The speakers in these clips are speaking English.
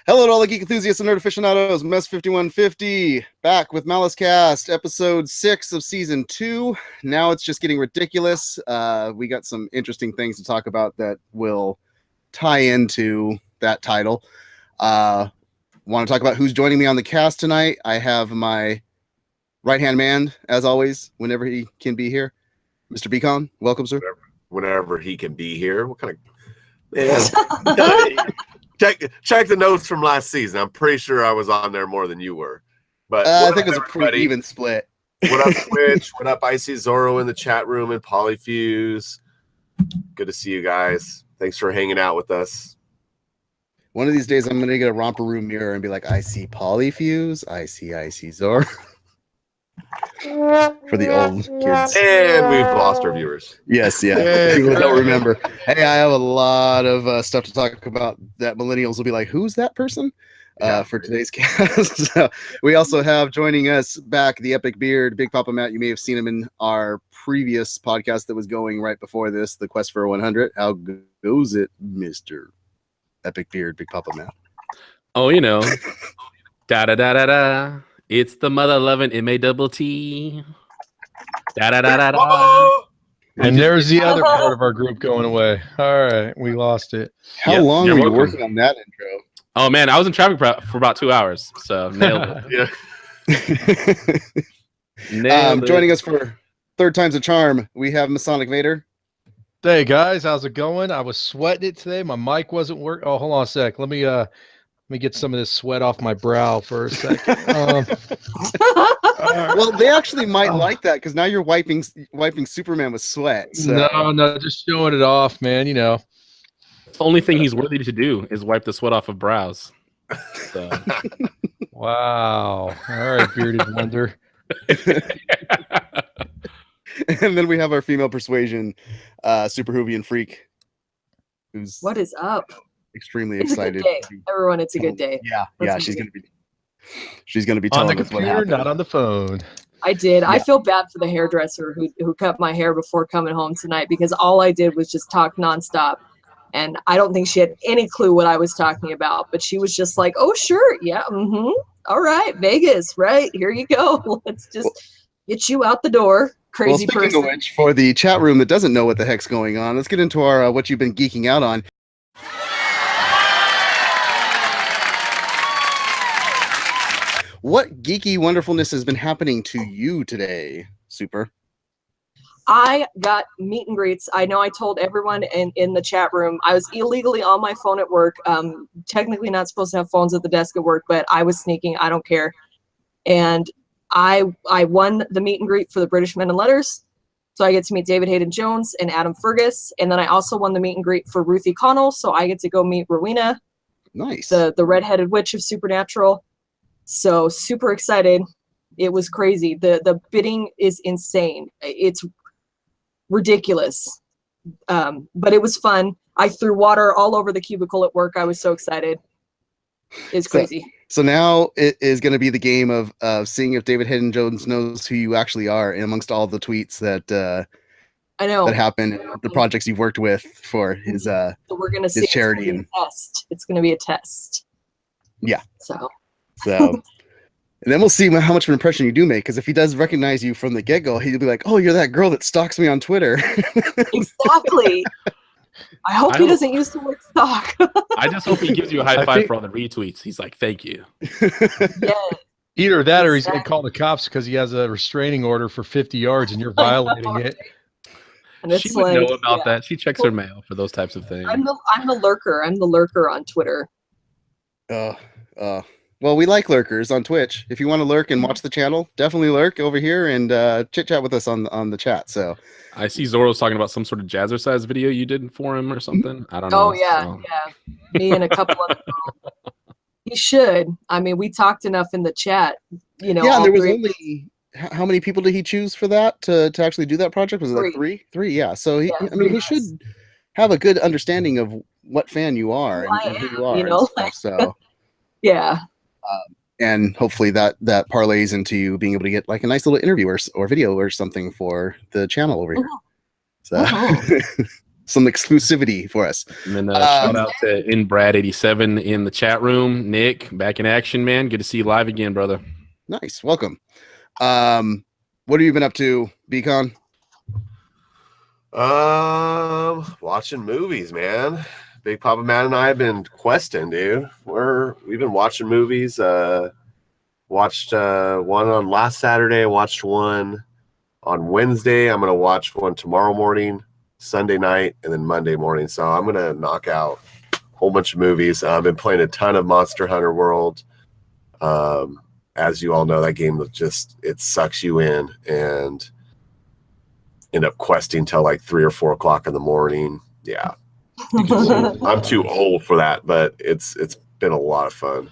Hello to all the geek enthusiasts and nerd aficionados. Mess 5150 back with MaliceCast, episode 6 of season 2. Now it's just getting ridiculous. We got some interesting things to talk about that will tie into that title. Want to talk about who's joining me on the cast tonight? I have my right-hand man, as always, whenever he can be here, Mr. Beacon. Welcome, sir. Whenever he can be here. What kind of... Yeah. Check the notes from last season. I'm pretty sure I was on there more than you were. But I think it was a pretty even split. What up, Twitch? What up, Icy Zorro in the chat room and Polyfuse? Good to see you guys. Thanks for hanging out with us. One of these days, I'm going to get a romper room mirror and be like, I see Polyfuse, I see Icy Zorro. For the old kids. And we've lost our viewers. Yes, yeah. People don't remember. Hey, I have a lot of stuff to talk about that millennials will be like, who's that person? For today's cast. So we also have joining us back the Epic Beard, Big Papa Matt. You may have seen him in our previous podcast that was going right before this, the Quest for 100. How goes it, Mr. Epic Beard, Big Papa Matt? Oh, you know. Da-da-da-da-da. It's the mother loving M-A-double-T. Da-da-da-da-da. And there's the other part of our group going away. All right, we lost it. How long were you working on that intro? Oh, man, I was in traffic for about 2 hours, so nailed it. Joining us for third time's a charm, we have Masonic Vader. Hey, guys, how's it going? I was sweating it today. My mic wasn't working. Oh, hold on a sec. Let me get some of this sweat off my brow for a second. Well, they actually might like that because now you're wiping Superman with sweat. So. No, just showing it off, man. You know, the only thing he's worthy to do is wipe the sweat off of brows. So. Wow. All right, bearded wonder. And then we have our female persuasion, Super Hoovian Freak. What is up? Extremely excited. It's a good day. Everyone, it's a good day. Yeah, she's gonna be on telling the us what computer, happened. not on the phone. I did. Yeah. I feel bad for the hairdresser who cut my hair before coming home tonight because all I did was just talk nonstop, and I don't think she had any clue what I was talking about. But she was just like, "Oh, sure, yeah, all right, Vegas, right? Here you go. Let's just get you out the door." Crazy person. Speaking of which, for the chat room that doesn't know what the heck's going on, let's get into our what you've been geeking out on. What geeky wonderfulness has been happening to you today, Super? I got meet and greets. I know I told everyone in the chat room I was illegally on my phone at work. Technically not supposed to have phones at the desk at work, but I was sneaking. I don't care. And I won the meet and greet for the British Men in Letters. So I get to meet David Hayden Jones and Adam Fergus. And then I also won the meet and greet for Ruthie Connell. So I get to go meet Rowena. Nice. The redheaded witch of Supernatural. So super excited. It was crazy. The bidding is insane. It's ridiculous. But it was fun. I threw water all over the cubicle at work. I was so excited. It's crazy. So now it is going to be the game of seeing if David Hayden Jones knows who you actually are, and amongst all the tweets that I know that happen, the projects you've worked with for his so we're gonna see charity and test. It's going to be a test. Yeah. So and then we'll see how much of an impression you do make, because if he does recognize you from the get-go, he'll be like, oh, you're that girl that stalks me on Twitter. Exactly. I hope he doesn't use the word stalk. I just hope he gives you a high five for all the retweets. He's like, thank you. Yeah. Either that or he's going to call the cops because he has a restraining order for 50 yards and you're violating it. And it's she would know about that. She checks her mail for those types of things. I'm the lurker. I'm the lurker on Twitter. Well, we like lurkers on Twitch. If you want to lurk and watch the channel, definitely lurk over here and chit chat with us on the chat. So I see Zorro's talking about some sort of jazzercise video you did for him or something. I don't know. Oh yeah, yeah. Me and a couple of them. He should. I mean, we talked enough in the chat. You know. Yeah, and there was only how many people did he choose for that to actually do that project? Was it like three? Yeah. So he should have a good understanding of what fan you are and who you are. You know, so yeah. And hopefully that parlays into you being able to get like a nice little interview or video or something for the channel over here. So some exclusivity for us. And then shout out to InBrad87 in the chat room. Nick, back in action, man. Good to see you live again, brother. Nice, welcome. What have you been up to, Beacon? Watching movies, man. Big Papa Matt and I have been questing, dude. We've been watching movies. Watched one on last Saturday. Watched one on Wednesday. I'm gonna watch one tomorrow morning, Sunday night, and then Monday morning. So I'm gonna knock out a whole bunch of movies. I've been playing a ton of Monster Hunter World. As you all know, that game it sucks you in and end up questing till like 3 or 4 o'clock in the morning. Yeah. I'm too old for that, but it's been a lot of fun.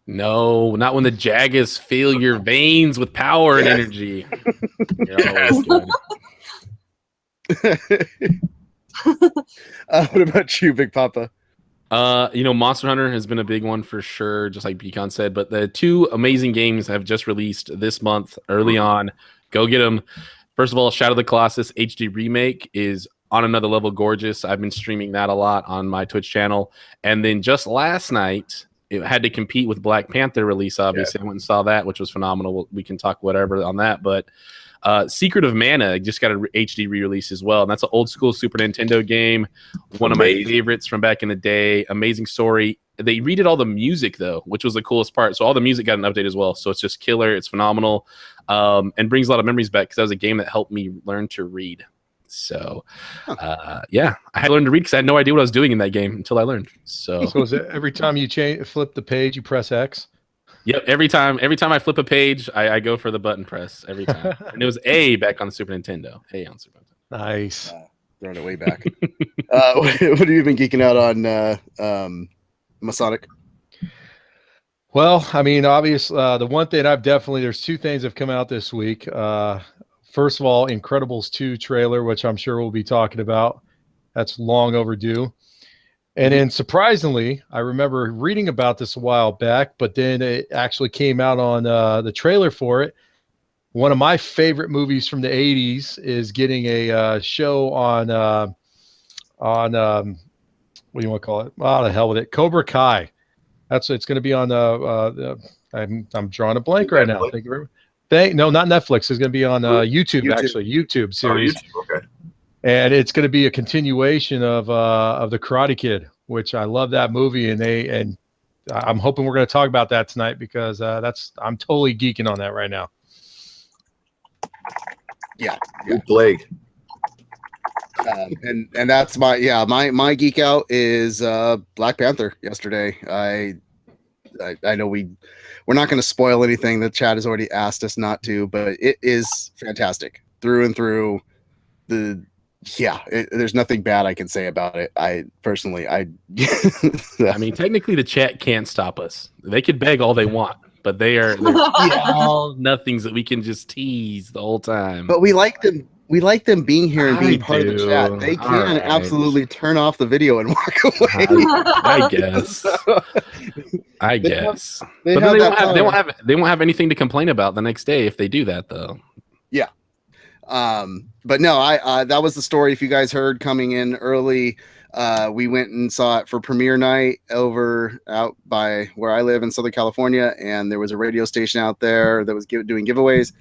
No, not when the Jagas fill your veins with power and energy. What about you, Big Papa? Monster Hunter has been a big one for sure, just like Beacon said. But the 2 amazing games have just released this month early on. Go get them. First of all, Shadow of the Colossus HD Remake is on another level gorgeous. I've been streaming that a lot on my Twitch channel. And then just last night, it had to compete with Black Panther release, obviously. I went and saw that, which was phenomenal. We can talk whatever on that. But Secret of Mana just got a HD re-release as well. And that's an old school Super Nintendo game. One of my favorites from back in the day. Amazing story. They redid all the music, though, which was the coolest part. So all the music got an update as well. So it's just killer. It's phenomenal. And brings a lot of memories back because that was a game that helped me learn to read. So, I had to learn to read because I had no idea what I was doing in that game until I learned. So is it every time you flip the page, you press X? Yep. Every time I flip a page, I go for the button press every time. And it was A back on the Super Nintendo. A on Super Nintendo. Nice. Throwing it way back. What have you been geeking out on, Masonic? Well, I mean, obviously, the one thing there's 2 things that have come out this week. First of all, Incredibles 2 trailer, which I'm sure we'll be talking about. That's long overdue. And then surprisingly, I remember reading about this a while back, but then it actually came out on the trailer for it. One of my favorite movies from the 80s is getting a show on what do you want to call it? Oh, the hell with it. Cobra Kai. It's going to be on I'm drawing a blank right now. Thank you very much. No, not Netflix. It's going to be on YouTube, actually. YouTube series. Oh, YouTube, okay. And it's going to be a continuation of the Karate Kid, which I love that movie. And I'm hoping we're going to talk about that tonight because I'm totally geeking on that right now. Yeah. Blake. And that's my geek out is Black Panther yesterday. I know we're not going to spoil anything. The chat has already asked us not to, but it is fantastic through and through. There's nothing bad I can say about it. I mean, technically the chat can't stop us. They could beg all they want, but they're all nothings that we can just tease the whole time. But we like them. We like them being here and being part of the chat. They can absolutely turn off the video and walk away. I guess. But they won't have anything to complain about the next day if they do that, though. Yeah. But no, that was the story. If you guys heard coming in early, we went and saw it for premiere night out by where I live in Southern California, and there was a radio station out there that was doing giveaways.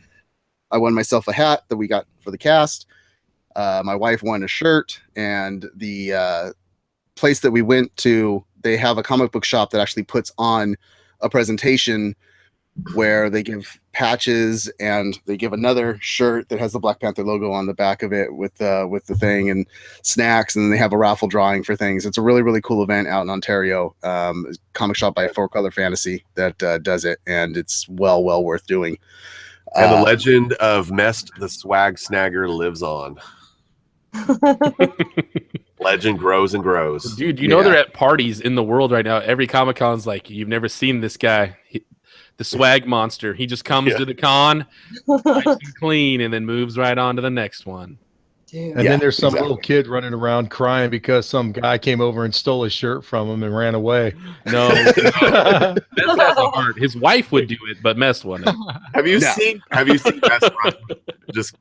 I won myself a hat that we got for the cast. My wife won a shirt, and the place that we went to, they have a comic book shop that actually puts on a presentation where they give patches and they give another shirt that has the Black Panther logo on the back of it with the thing and snacks, and then they have a raffle drawing for things. It's a really, really cool event out in Ontario. Comic shop by Four Color Fantasy that does it, and it's well worth doing. And the legend of Mest the Swag Snagger lives on. Legend grows and grows. Dude, you know they're at parties in the world right now. Every Comic-Con's like, you've never seen this guy. The swag monster. He just comes to the con, nice and clean, and then moves right on to the next one. Dude. And then there's some little kid running around crying because some guy came over and stole his shirt from him and ran away. No. Mest has a heart. His wife would do it, but Mest wouldn't. Have you seen Mest run? Just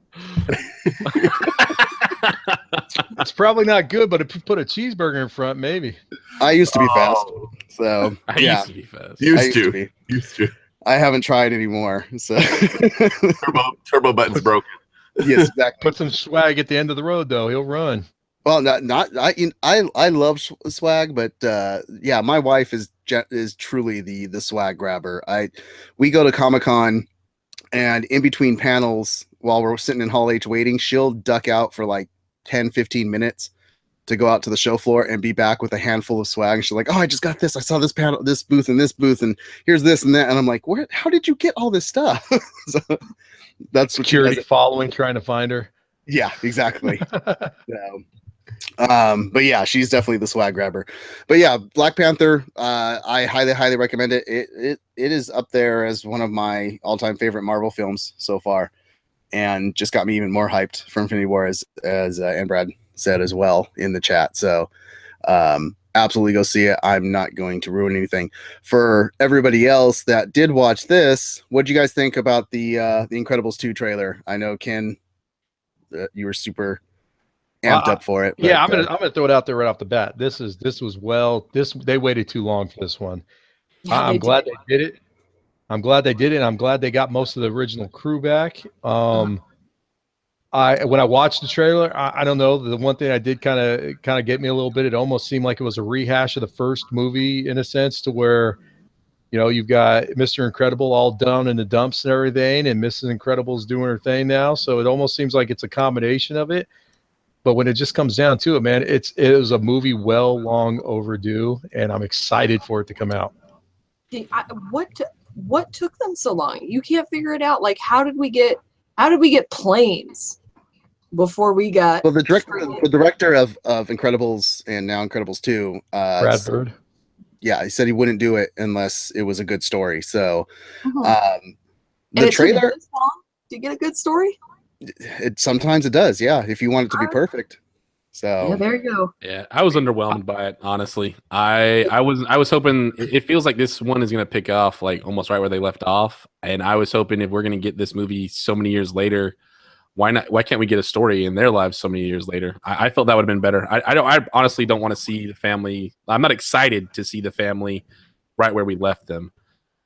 It's probably not good, but if you put a cheeseburger in front, maybe. I used to be fast, Oh, so I yeah, used to be fast. I used to. be. Used to. I haven't tried anymore. So Turbo button's broken. yes, exactly. Put some swag at the end of the road, though. He'll run. Well, I love swag, but yeah, my wife is truly the swag grabber. We go to Comic-Con, and in between panels, while we're sitting in Hall H waiting, she'll duck out for like 10-15 minutes to go out to the show floor and be back with a handful of swag. And she's like, "Oh, I just got this. I saw this panel, this booth, and here's this and that." And I'm like, "Where? How did you get all this stuff?" So that's what she Security does. following, trying to find her. Yeah, exactly. But yeah, she's definitely the swag grabber. But yeah, Black Panther, I highly recommend it. It is up there as one of my all-time favorite Marvel films so far, and just got me even more hyped for Infinity War, as and Brad said as well in the chat. So absolutely go see it. I'm not going to ruin anything for everybody else that did watch this. What do you guys think about the Incredibles 2 trailer? I know, Ken, you were super amped up for it. Yeah, I'm gonna throw it out there right off the bat. They waited too long for this one. Yeah, I'm glad they did it. I'm glad they did it. I'm glad they got most of the original crew back. When I watched the trailer, I don't know. The one thing I did kind of get me a little bit. It almost seemed like it was a rehash of the first movie in a sense, to where, you know, you've got Mr. Incredible all down in the dumps and everything, and Mrs. Incredible's doing her thing now. So it almost seems like it's a combination of it. But when it just comes down to it, man, it was a movie long overdue, and I'm excited for it to come out. What took them so long? You can't figure it out. Like, how did we get planes before we got? Well, the director of Incredibles and now Incredibles 2, Brad Bird. Yeah, he said he wouldn't do it unless it was a good story. So And the trailer, this long to get a good story. sometimes it does, yeah, if you want it to be perfect. So Yeah, there you go. Yeah, I was underwhelmed by it, honestly. I was hoping, it feels like this one is gonna pick off like almost right where they left off, and I was hoping if we're gonna get this movie so many years later, why can't we get a story in their lives so many years later? I felt that would have been better. I honestly don't want to see the family. I'm not excited to see the family right where we left them.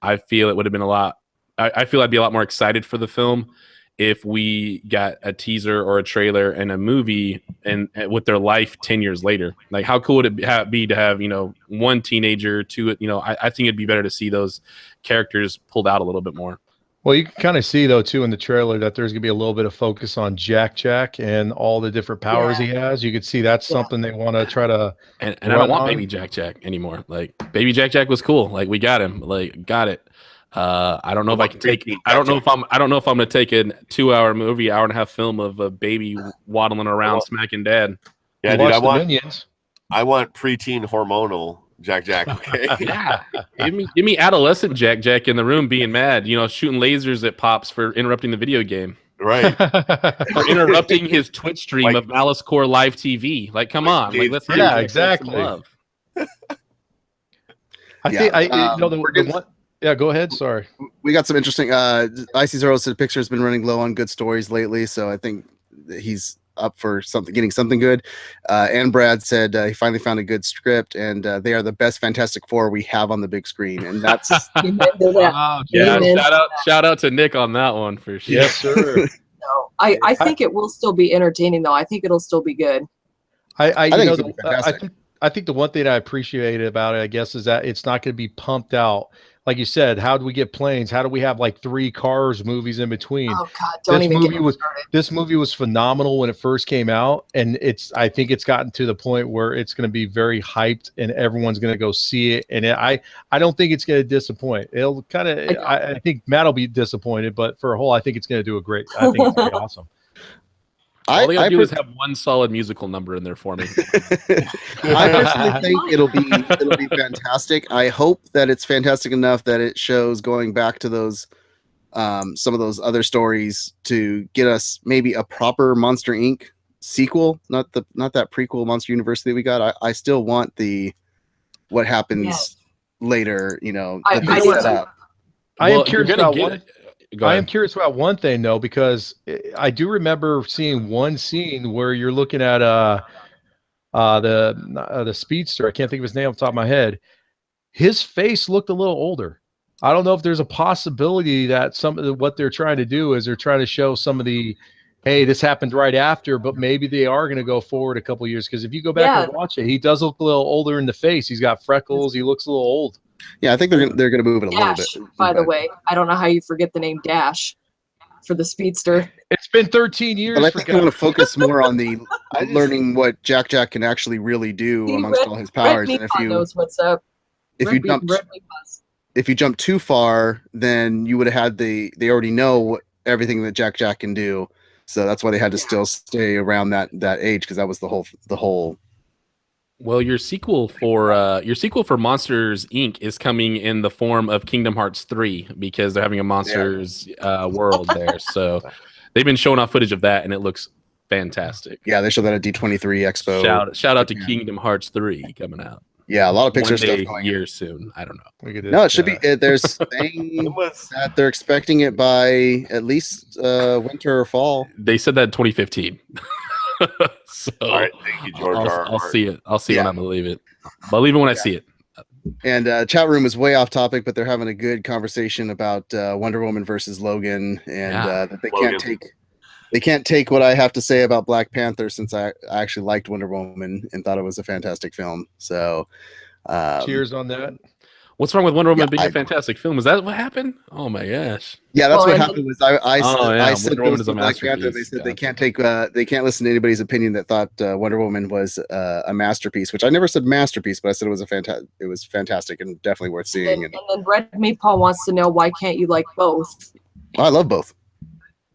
I feel it would have been a lot. I feel I'd be a lot more excited for the film if we got a teaser or a trailer and a movie and with their life 10 years later. Like, how cool would it be to have, you know, one teenager, two, you know, I think it'd be better to see those characters pulled out a little bit more. Well, you can kind of see, though, too, in the trailer that there's going to be a little bit of focus on Jack and all the different powers he has. You could see that's something they want to try to. And I don't want Baby Jack anymore. Like, Baby Jack was cool. Like, we got him. Like, got it. I don't know if I can take. I don't know if I'm going to take a 2-hour movie, hour and a half film of a baby waddling around smacking dad. Yeah, dude, I want preteen hormonal Jack. Okay. Yeah, give me adolescent Jack in the room being mad. You know, shooting lasers at Pops for interrupting the video game. Right. Or interrupting his Twitch stream of Malice Corp live TV. Like, come on. Like, let's exactly. Love. I think the one. Yeah, go ahead. Sorry. We got some interesting. Icy Zero said Pixar has been running low on good stories lately, so I think he's up for getting something good. And Brad said he finally found a good script, and they are the best Fantastic Four we have on the big screen, and that's wow. Yeah. Shout out to Nick on that one for sure. Yes, sir. No, I think it will still be entertaining, though. I think it'll still be good. I think the one thing I appreciated about it, I guess, is that it's not going to be pumped out. Like you said, how do we get planes? How do we have like 3 Cars movies in between? Oh God, don't even get me started. This movie was phenomenal when it first came out, and I think it's gotten to the point where it's going to be very hyped, and everyone's going to go see it. And I don't think it's going to disappoint. It'll kind of. I think Matt will be disappointed, but for a whole, I think it's going to do a great. I think it's going to be awesome. All they gotta do is have one solid musical number in there for me. I personally think it'll be fantastic. I hope that it's fantastic enough that it shows going back to those some of those other stories to get us maybe a proper Monster Inc. sequel, not that prequel Monster University we got. I still want what happens later. You know, I am curious about one. I am curious about one thing, though, because I do remember seeing one scene where you're looking at the speedster. I can't think of his name off the top of my head. His face looked a little older. I don't know if there's a possibility that some of what they're trying to do is they're trying to show some of the, hey, this happened right after, but maybe they are going to go forward a couple years. Because if you go back and watch it, he does look a little older in the face. He's got freckles. He looks a little old. Yeah, I think they're gonna move it a little Dash, bit. by the way, I don't know how you forget the name Dash for the speedster. It's been 13 years. But I think I want to focus more on the learning what Jack can actually really do amongst all his powers. Red And Meatball knows what's up. if you jump too far, then you would have had they already know everything that Jack can do. So that's why they had to still stay around that age, because that was the whole. Well, your sequel for Monsters Inc. is coming in the form of Kingdom Hearts 3 because they're having a Monsters world there. So they've been showing off footage of that, and it looks fantastic. Yeah, they showed that at D23 Expo. Shout out to Kingdom Hearts 3 coming out. Yeah, a lot of Pixar stuff going year soon. I don't know. No, it should be. There's saying that they're expecting it by at least winter or fall. They said that in 2015. So all right, thank you, George. I'll see it. I'll see it when I believe it. Believe it when I see it. And chat room is way off topic, but they're having a good conversation about Wonder Woman versus Logan, and that they can't take what I have to say about Black Panther, since I actually liked Wonder Woman and thought it was a fantastic film. So cheers on that. What's wrong with Wonder Woman being a fantastic film? Is that what happened? Oh my gosh! Yeah, that's what happened. Was I said Wonder Woman is a Black Panther. They said they can't listen to anybody's opinion that thought Wonder Woman was a masterpiece. Which I never said masterpiece, but I said it was fantastic and definitely worth seeing. And then Red Meatball wants to know, why can't you like both? I love both.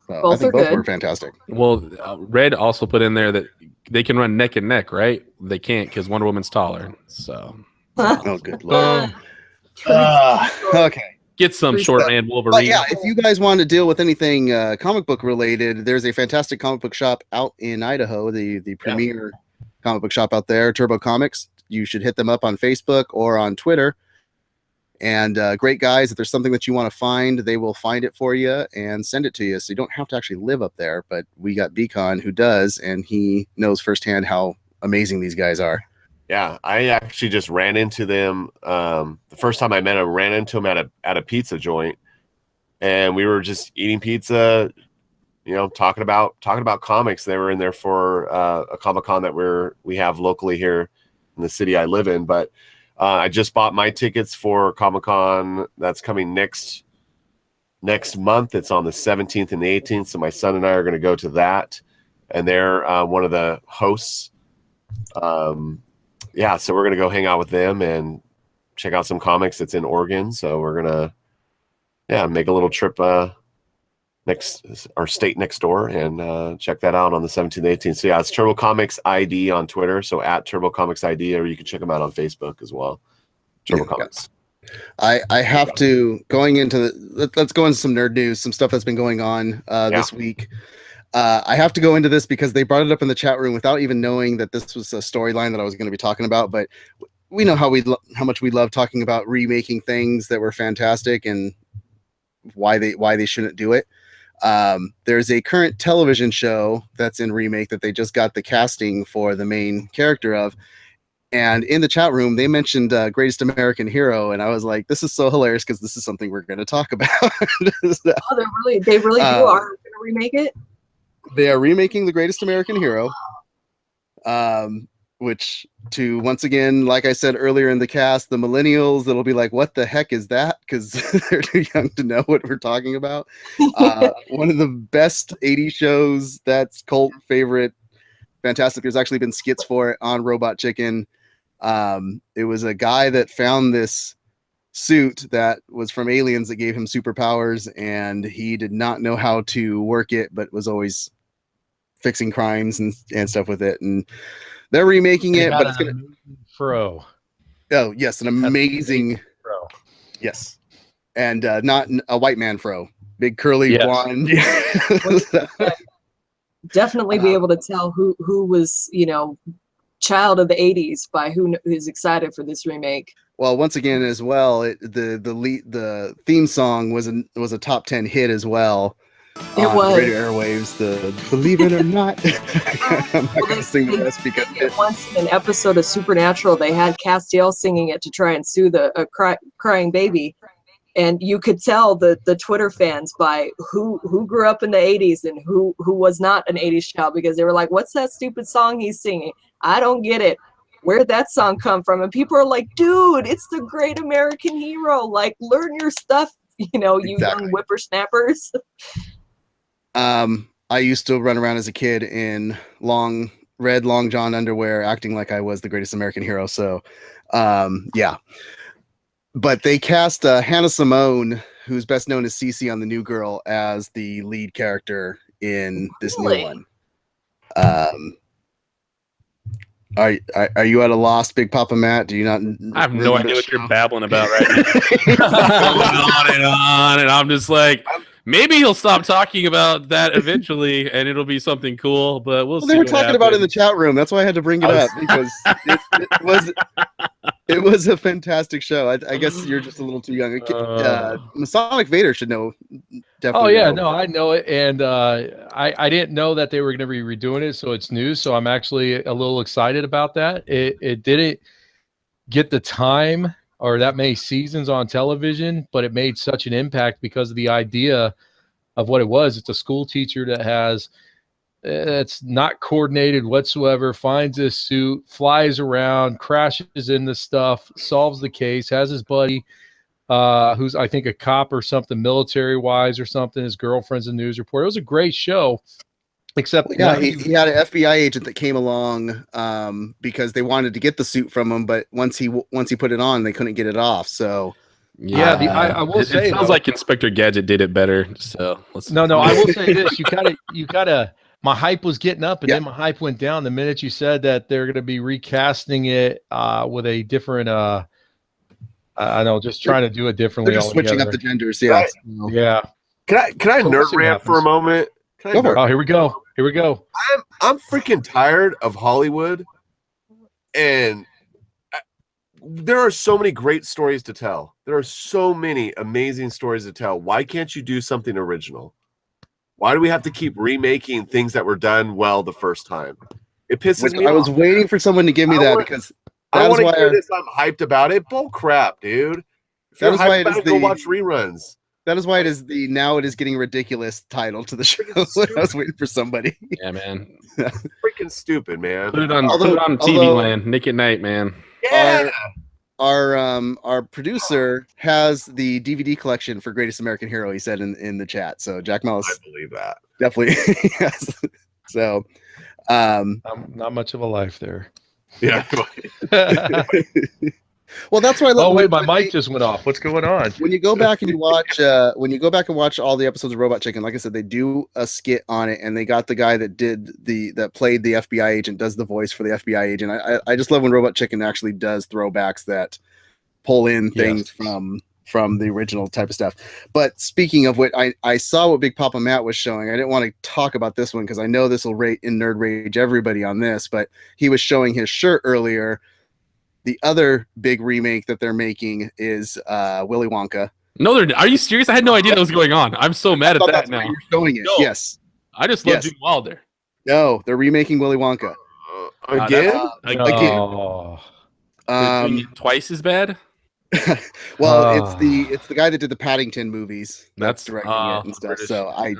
Both I think are both good. were fantastic. Well, Red also put in there that they can run neck and neck, right? They can't because Wonder Woman's taller. So. Oh, good lord. Okay. Get some short man Wolverine. But yeah, if you guys want to deal with anything comic book related, there's a fantastic comic book shop out in Idaho, the premier comic book shop out there, Turbo Comics. You should hit them up on Facebook or on Twitter. And great guys, if there's something that you want to find, they will find it for you and send it to you. So you don't have to actually live up there. But we got Beacon who does, and he knows firsthand how amazing these guys are. Yeah, I actually just ran into them. The first time I met him, ran into him at a pizza joint, and we were just eating pizza, talking about comics. They were in there for a Comic-Con that we have locally here in the city I live in. But I just bought my tickets for Comic-Con that's coming next month. It's on the 17th and the 18th. So my son and I are going to go to that, and they're one of the hosts. Yeah, so we're going to go hang out with them and check out some comics. It's in Oregon, so we're going to make a little trip our state next door and check that out on the 17th and 18th. So yeah, it's Turbo Comics ID on Twitter, so at Turbo Comics ID, or you can check them out on Facebook as well. Turbo Comics. I have to, going into let's go into some nerd news, some stuff that's been going on this week. I have to go into this because they brought it up in the chat room without even knowing that this was a storyline that I was going to be talking about. But we know how much we love talking about remaking things that were fantastic and why they shouldn't do it. There's a current television show that's in remake that they just got the casting for the main character of. And in the chat room, they mentioned Greatest American Hero, and I was like, "This is so hilarious because this is something we're going to talk about." They really are going to remake it. They are remaking The Greatest American Hero, which, to once again, like I said earlier in the cast, the millennials that'll be like, "What the heck is that?" Because they're too young to know what we're talking about. One of the best 80s shows, that's cult favorite, fantastic. There's actually been skits for it on Robot Chicken. It was a guy that found this suit that was from aliens that gave him superpowers, and he did not know how to work it, but was always fixing crimes and stuff with it. And they're remaking it, but it's gonna fro. Oh yes, an amazing fro. Yes, and not a white man fro, big curly blonde. Definitely be able to tell who was child of the 80s by who is excited for this remake. Well, once again, as well, the theme song was a top 10 hit as well. It on was. radio airwaves. The Believe It or Not. I'm not Well, going to sing the rest they because sang it once in an episode of Supernatural. They had Castiel singing it to try and soothe a crying baby. And you could tell the Twitter fans by who grew up in the 80s and who was not an 80s child, because they were like, what's that stupid song he's singing? I don't get it. Where'd that song come from? And people are like, dude, it's the great American hero. Like, learn your stuff, you young whippersnappers. I used to run around as a kid in red long john underwear, acting like I was the greatest American hero. So, yeah. But they cast Hannah Simone, who's best known as Cece on The New Girl, as the lead character in this new one. Are you at a loss, Big Papa Matt? Do you not? I have no idea what you're babbling about right now. Going on, and I'm just like, maybe he'll stop talking about that eventually, and it'll be something cool. But we'll see. They were talking about it in the chat room. That's why I had to bring it up, because it was a fantastic show. I guess you're just a little too young. Masonic Vader should know. Definitely. Oh yeah, know. no, I know it, and I didn't know that they were going to be redoing it, so it's new. So I'm actually a little excited about that. It didn't get the time or that many seasons on television, but it made such an impact because of the idea of what it was. It's a school teacher that has it's not coordinated whatsoever, finds this suit, flies around, crashes into stuff, solves the case, has his buddy who's I think a cop or something, military wise or something. His girlfriend's a news reporter. It was a great show, except he had an FBI agent that came along because they wanted to get the suit from him, but once he put it on, they couldn't get it off. So yeah, I will say it sounds like Inspector Gadget did it better. So no, I will say this: you gotta. My hype was getting up, and then my hype went down the minute you said that they're going to be recasting it with a different. I know, just trying to do it differently. They're just switching up the genders. Yeah, right. Yeah. Can I nerd rant for a moment? Oh, here we go. I'm freaking tired of Hollywood, and there are so many great stories to tell. There are so many amazing stories to tell. Why can't you do something original? Why do we have to keep remaking things that were done well the first time? It pisses me off. I was waiting for someone to give me that because I don't want to hear this. I'm hyped about it. Bull crap, dude. If you're hyped about it, go watch reruns. That is why it is the now it is getting ridiculous title to the show. I was waiting for somebody. Yeah, man. Freaking stupid, man. Put it on TV land. Nick at Night, man. Yeah. Our producer has the DVD collection for Greatest American Hero. He said in the chat. So Jack Malice, I believe that definitely. Yes. So, not much of a life there. Yeah. Well, that's why I love. Oh wait, my mic just went off. What's going on? When you go back and you watch, all the episodes of Robot Chicken, like I said, they do a skit on it, and they got the guy that played the FBI agent, does the voice for the FBI agent. I just love when Robot Chicken actually does throwbacks that pull in things from the original type of stuff. But speaking of what, I saw what Big Papa Matt was showing. I didn't want to talk about this one because I know this will nerd rage everybody on this, but he was showing his shirt earlier. The other big remake that they're making is Willy Wonka. No, are you serious? I had no idea that was going on. I'm so mad at that now. You're showing it. No, yes. I just love Gene Wilder. No, they're remaking Willy Wonka. Again? Again. Twice as bad? Well, it's the guy that did the Paddington movies that's directing it and stuff. British. So I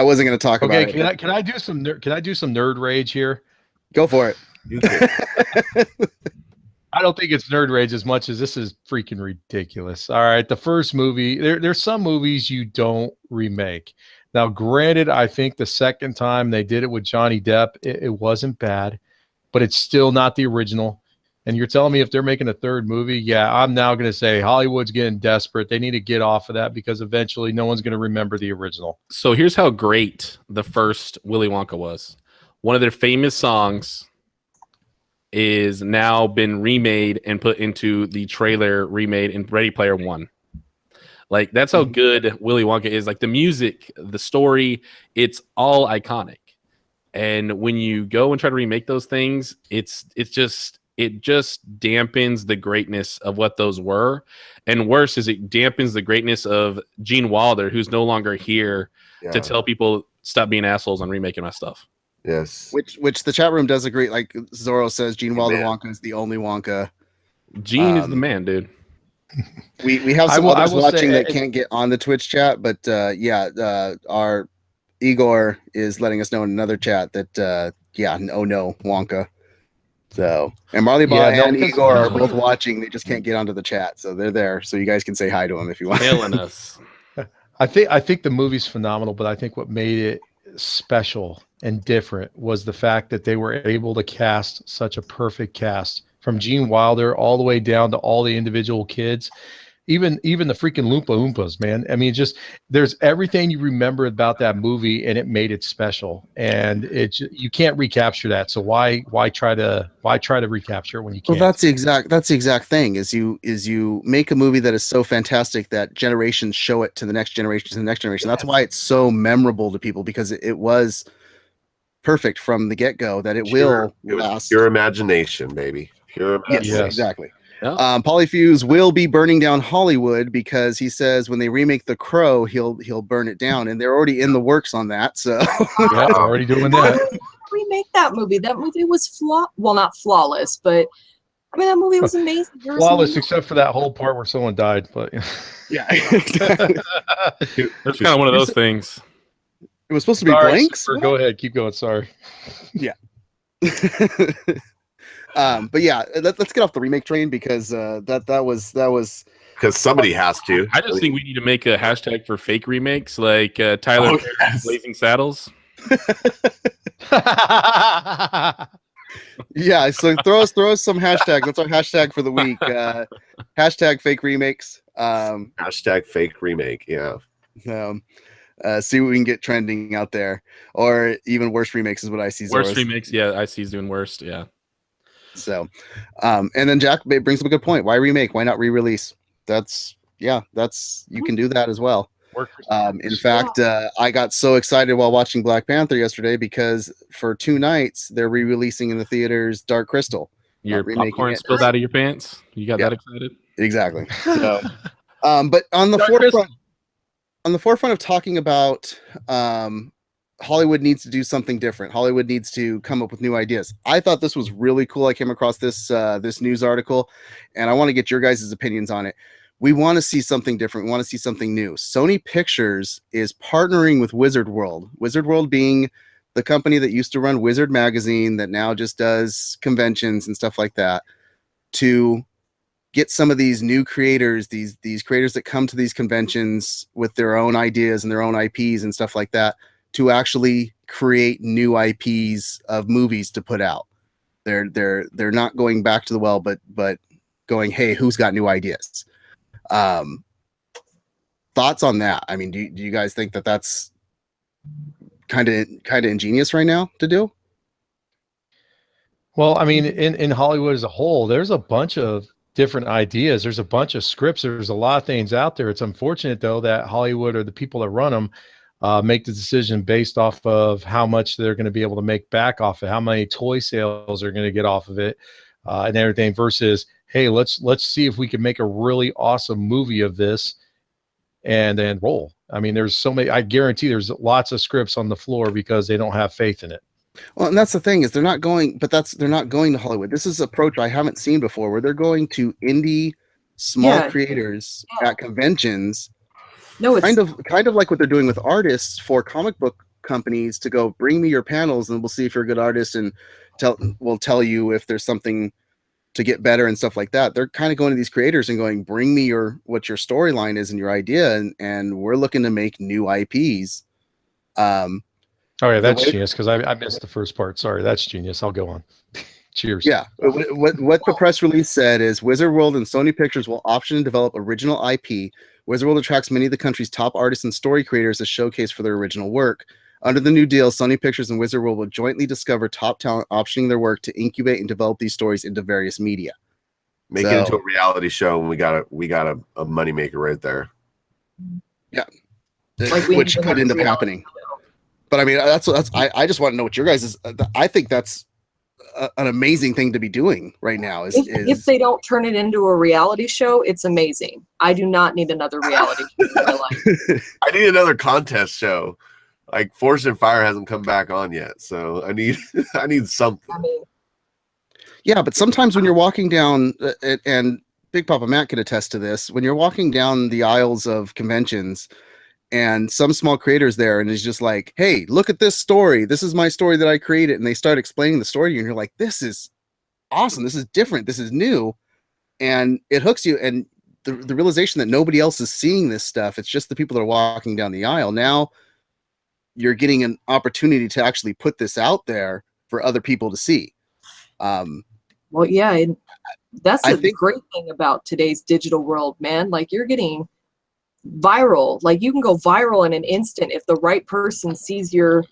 wasn't going to talk about it. Okay, can I do some nerd rage here? Go for it. I don't think it's nerd rage as much as this is freaking ridiculous. All right, the first movie, there's some movies you don't remake. Now, granted, I think the second time they did it with Johnny Depp, it wasn't bad, but it's still not the original. And you're telling me if they're making a third movie, yeah, I'm now going to say Hollywood's getting desperate. They need to get off of that because eventually no one's going to remember the original. So here's how great the first Willy Wonka was. One of their famous songs is now been remade and put into the trailer remade in Ready Player One. Like, that's how good Willy Wonka is. Like, the music, the story, it's all iconic. And when you go and try to remake those things, it's it just dampens the greatness of what those were. And worse is it dampens the greatness of Gene Wilder, who's no longer here to tell people stop being assholes on remaking my stuff. Yes. Which the chat room does agree. Like Zorro says, Gene Wilder Wonka is the only Wonka. Gene is the man, dude. We have some others watching that can't get on the Twitch chat, but our Igor is letting us know in another chat that no Wonka. So, and Marley and Igor are both watching. They just can't get onto the chat, so they're there. So you guys can say hi to them if you want. Hailing us. I think the movie's phenomenal, but I think what made it special and different was the fact that they were able to cast such a perfect cast, from Gene Wilder all the way down to all the individual kids, even the freaking Loompa Loompas, man. I mean, just there's everything you remember about that movie, and it made it special. And you can't recapture that. So why try to recapture it when you can't? Well, that's the exact thing. Is you make a movie that is so fantastic that generations show it to the next generation, to the next generation. That's why it's so memorable to people, because it was perfect from the get-go. That it will last. Pure imagination, baby. Pure imagination. Yes, exactly. Yeah. Polyfuse will be burning down Hollywood because he says when they remake The Crow, he'll burn it down, and they're already in the works on that. So already doing that. Remake that movie. That movie was not flawless, but I mean that movie was amazing. Flawless, except for that whole part where someone died. But yeah, exactly. It's kind of one of those things. It was supposed to be blanks. Go ahead, keep going. Sorry. Yeah. But yeah, let's get off the remake train, because that was because somebody has to. I just think we need to make a hashtag for fake remakes, like Tyler Perry's Blazing Saddles. Yeah, so throw us some hashtag. That's our hashtag for the week. Hashtag fake remakes. Hashtag fake remake. Yeah. See what we can get trending out there, or even worse remakes is what I see. Worst remakes, yeah. I see is doing worst, yeah. So, and then Jack brings up a good point. Why remake? Why not re-release? That's you can do that as well. In fact, I got so excited while watching Black Panther yesterday, because for 2 nights they're re-releasing in the theaters Dark Crystal. Your popcorn spilled out of your pants. You got that excited? Exactly. So, but on the forefront of talking about Hollywood needs to do something different. Hollywood needs to come up with new ideas. I thought this was really cool. I came across this news article, and I want to get your guys' opinions on it. We want to see something different. We want to see something new. Sony Pictures is partnering with Wizard World. Wizard World being the company that used to run Wizard Magazine, that now just does conventions and stuff like that, to get some of these new creators, these creators that come to these conventions with their own ideas and their own IPs and stuff like that, to actually create new IPs of movies to put out. They're not going back to the well, but going, hey, who's got new ideas? Thoughts on that? I mean, do you guys think that that's kind of ingenious right now to do? Well, I mean, in Hollywood as a whole, there's a bunch of different ideas. There's a bunch of scripts. There's a lot of things out there. It's unfortunate, though, that Hollywood, or the people that run them, make the decision based off of how much they're going to be able to make back off it, how many toy sales are going to get off of it, and everything, versus, hey, let's see if we can make a really awesome movie of this and then roll. I mean, there's so many, I guarantee there's lots of scripts on the floor because they don't have faith in it. Well, and that's the thing, is they're not going to Hollywood. This is an approach I haven't seen before, where they're going to indie small creators at conventions. No, it's kind of like what they're doing with artists for comic book companies, to go, bring me your panels and we'll see if you're a good artist, and we'll tell you if there's something to get better and stuff like that. They're kind of going to these creators and going, bring me what your storyline is and your idea, and we're looking to make new IPs. Oh yeah, that's genius, because I missed the first part. Sorry, that's genius. I'll go on. Cheers. Yeah, what the press release said is Wizard World and Sony Pictures will option and develop original IP. Wizard World attracts many of the country's top artists and story creators as showcase for their original work. Under the new deal, Sony Pictures and Wizard World will jointly discover top talent, optioning their work to incubate and develop these stories into various media. Make it into a reality show, and we got a moneymaker right there. Yeah, which could end up happening. But I mean, that's I just want to know what your guys is. I think that's an amazing thing to be doing right now. If they don't turn it into a reality show, it's amazing. I do not need another reality show in my life. I need another contest show. Like Force and Fire hasn't come back on yet, so I need something. I mean, yeah, but sometimes when you're walking down, and Big Papa Matt could attest to this, when you're walking down the aisles of conventions and some small creator's there and is just like, hey, look at this story. This is my story that I created. And they start explaining the story and you're like, this is awesome. This is different. This is new. And it hooks you. And the realization that nobody else is seeing this stuff, it's just the people that are walking down the aisle. Now you're getting an opportunity to actually put this out there for other people to see. Well, yeah, and that's the great thing about today's digital world, man. Like, you're getting viral. Like, you can go viral in an instant if the right person sees your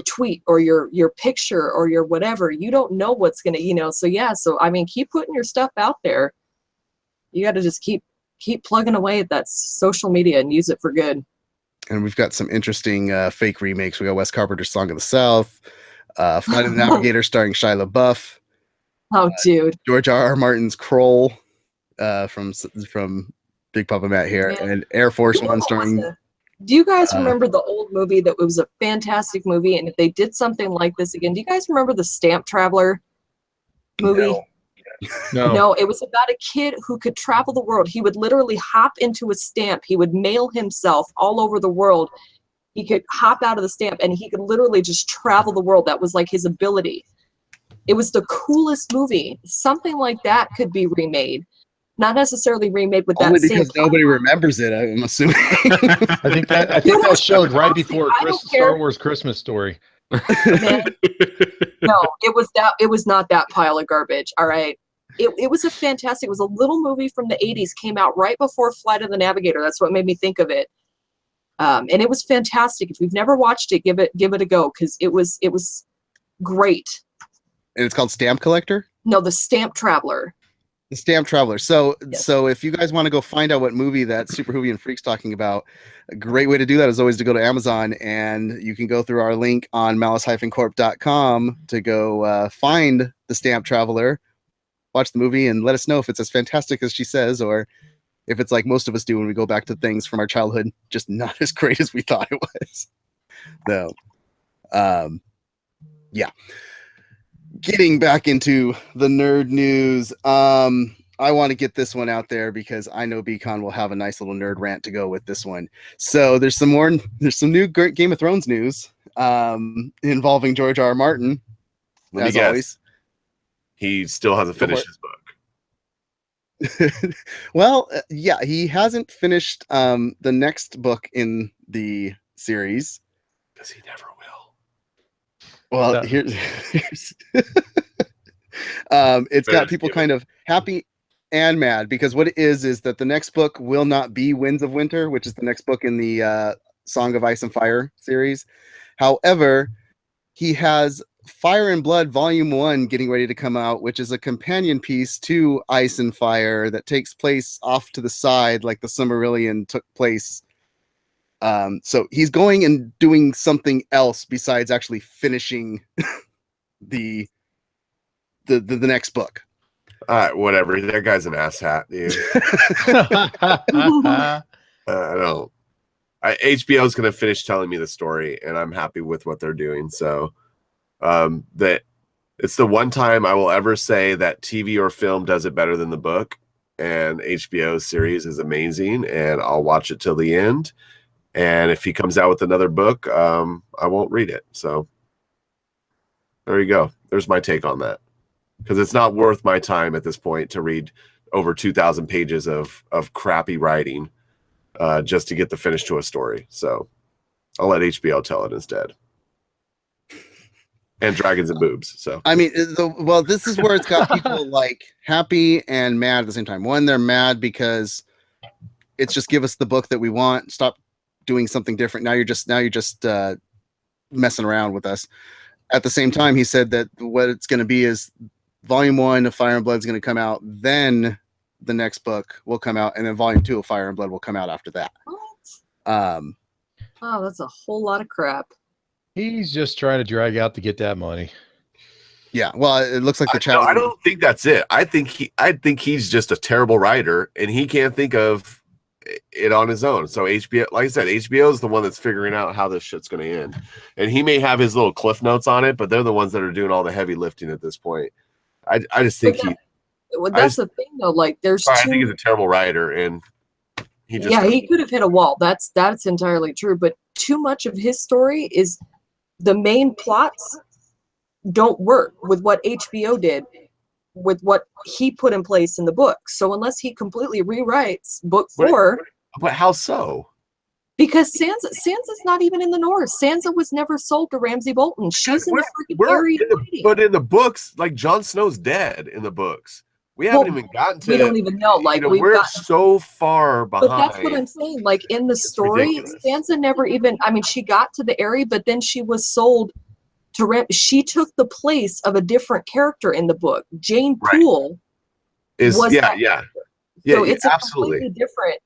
tweet or your picture or your whatever. You don't know what's gonna, So yeah, so I mean, keep putting your stuff out there. You got to just keep plugging away at that social media and use it for good. And we've got some interesting fake remakes. We got Wes Carpenter's Song of the South, Flight of the Navigator starring Shia LaBeouf. Oh, dude. George R.R. Martin's Kroll from Big Papa Matt here, and Air Force One starring. Do you guys remember the old movie that was a fantastic movie? And if they did something like this again, do you guys remember the Stamp Traveler movie? No, it was about a kid who could travel the world. He would literally hop into a stamp. He would mail himself all over the world. He could hop out of the stamp and he could literally just travel the world. That was like his ability. It was the coolest movie. Something like that could be remade. Not necessarily remade with that. Only because nobody remembers it, I'm assuming. I think that showed right before Star Wars Christmas Story. Man, no, it was not that pile of garbage. All right. It was it was a little movie from the 80s, came out right before Flight of the Navigator. That's what made me think of it. And it was fantastic. If you've never watched it, give it a go, because it was great. And it's called Stamp Collector? No, the Stamp Traveler. The Stamp Traveler. So Yes. So if you guys want to go find out what movie that Super Hoovy and Freak's talking about, a great way to do that is always to go to Amazon, and you can go through our link on malice-corp.com to go find the Stamp Traveler, watch the movie, and let us know if it's as fantastic as she says, or if it's like most of us do when we go back to things from our childhood, just not as great as we thought it was. So, yeah. Getting back into the nerd news, I want to get this one out there because I know Beacon will have a nice little nerd rant to go with this one. So there's some new Game of Thrones news involving George R.R. Martin, as always. He still hasn't finished his book. Well, yeah, he hasn't finished the next book in the series. Because he never will. Well, here's it's got people kind of happy and mad, because what it is that the next book will not be Winds of Winter, which is the next book in the Song of Ice and Fire series. However, he has Fire and Blood Volume 1 getting ready to come out, which is a companion piece to Ice and Fire that takes place off to the side, like the Silmarillion took place. So he's going and doing something else besides actually finishing the next book. Whatever. That guy's an asshat, dude. I don't. HBO's going to finish telling me the story, and I'm happy with what they're doing. So, that it's the one time I will ever say that TV or film does it better than the book, and HBO's series is amazing, and I'll watch it till the end. And if he comes out with another book, I won't read it. So there you go. There's my take on that. Because it's not worth my time at this point to read over 2,000 pages of crappy writing just to get the finish to a story. So I'll let HBO tell it instead. And dragons and boobs. So I mean, well, this is where it's got people like happy and mad at the same time. One, they're mad because it's just give us the book that we want. Stop doing something different. Now you're just messing around with us. At the same time, he said that what it's going to be is Volume 1 of Fire and Blood is going to come out, then the next book will come out, and then Volume 2 of Fire and Blood will come out after that. What? Oh, that's a whole lot of crap. He's just trying to drag out to get that money. Yeah, well, it looks like the chat. No, I don't think that's it. I think he's just a terrible writer, and he can't think of it on his own. So HBO, like I said, HBO is the one that's figuring out how this shit's going to end, and he may have his little cliff notes on it, but they're the ones that are doing all the heavy lifting at this point. I just think that's the thing though. Like, I think he's a terrible writer, and he could have hit a wall. That's entirely true. But too much of his story is the main plots don't work with what HBO did, with what he put in place in the book. So unless he completely rewrites book 4, but how so? Because Sansa's not even in the North. Sansa was never sold to Ramsay Bolton. She's in the freaking area. But in the books, like Jon Snow's dead in the books. We haven't even gotten to. We don't even know. Like, we're so far behind. But that's what I'm saying. Like, in the story, Sansa never even. I mean, she got to the area, but then she was sold to She took the place of a different character in the book. Jane Poole was So it's absolutely completely different,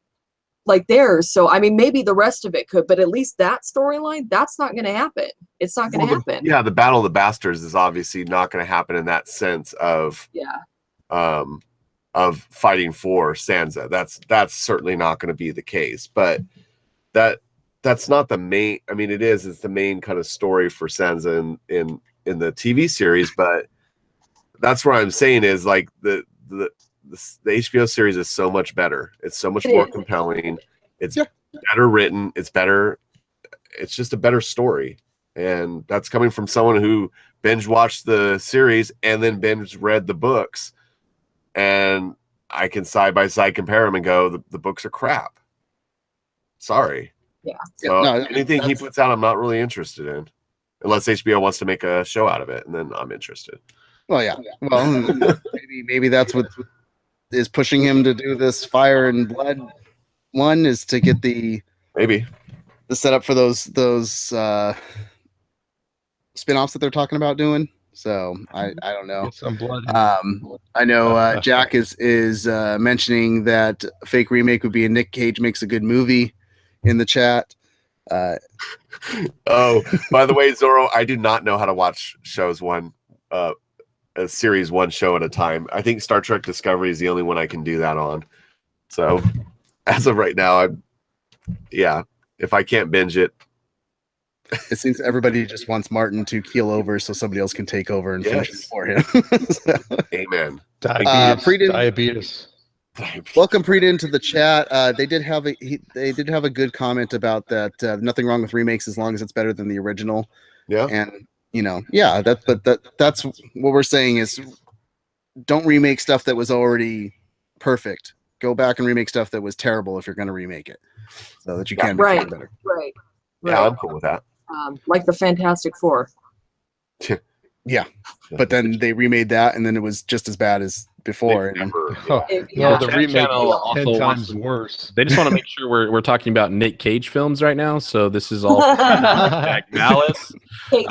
like theirs. So I mean, maybe the rest of it could, but at least that storyline, that's not going to happen. It's not going to happen. The Battle of the Bastards is obviously not going to happen in that sense of of fighting for Sansa. That's certainly not going to be the case. But that's not the main. I mean, it's the main kind of story for Sansa in the TV series. But that's what I'm saying is, like, the HBO series is so much better. It's so much more compelling. It's better written. It's better. It's just a better story. And that's coming from someone who binge watched the series and then binge read the books. And I can side by side compare them and go, the books are crap. Sorry. Yeah. So anything he puts out, I'm not really interested in, unless HBO wants to make a show out of it, and then I'm interested. Well, yeah. Well, maybe that's what is pushing him to do this Fire and Blood one, is to get the setup for those spin-offs that they're talking about doing. So I don't know. Get some blood. I know Jack is mentioning that fake remake would be a Nick Cage makes a good movie in the chat. Oh, by the way, Zorro, I do not know how to watch shows a series one show at a time. I think Star Trek Discovery is the only one I can do that on. So as of right now, if I can't binge it. It seems everybody just wants Martin to keel over so somebody else can take over and finish it for him. Amen. Diabetes. Welcome, Preet, into the chat. They did have a good comment about that. Nothing wrong with remakes as long as it's better than the original. Yeah, and that's what we're saying is, don't remake stuff that was already perfect. Go back and remake stuff that was terrible if you're going to remake it, so that you can make it better. Right. Yeah, I'm cool with that. Like the Fantastic Four. Yeah, but then they remade that, and then it was just as bad as before. The remake is 10 times worse. They just want to make sure we're talking about Nick Cage films right now. So this is all Jack Malice. Hey,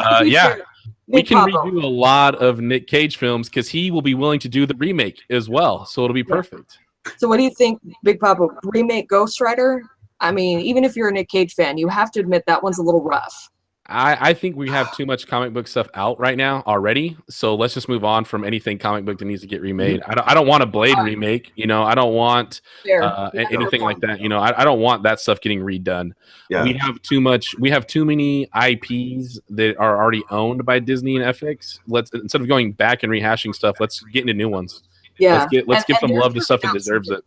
we can redo a lot of Nick Cage films because he will be willing to do the remake as well. So it'll be perfect. So what do you think, Big Papa? Remake Ghost Rider? I mean, even if you're a Nick Cage fan, you have to admit that one's a little rough. I think we have too much comic book stuff out right now already. So let's just move on from anything comic book that needs to get remade. I don't want a Blade remake. I don't want anything like that. I don't want that stuff getting redone. Yeah. We have too much. We have too many IPs that are already owned by Disney and FX. Instead of going back and rehashing stuff, let's get into new ones. Yeah. Let's give some love to stuff that deserves it.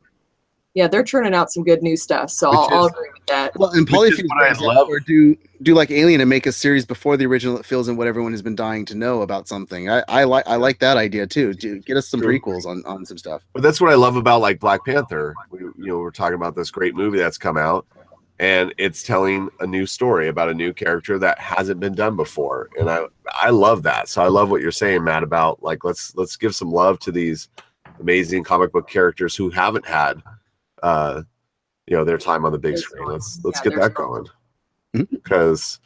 Yeah, they're churning out some good new stuff, so I'll agree with that. Well, and Polyphene, or do like Alien and make a series before the original that fills in what everyone has been dying to know about something. I like that idea too. Get us some prequels on some stuff. But that's what I love about like Black Panther. We're talking about this great movie that's come out, and it's telling a new story about a new character that hasn't been done before, and I love that. So I love what you're saying, Matt, about like let's give some love to these amazing comic book characters who haven't had their time on the big screen. Let's get that going, because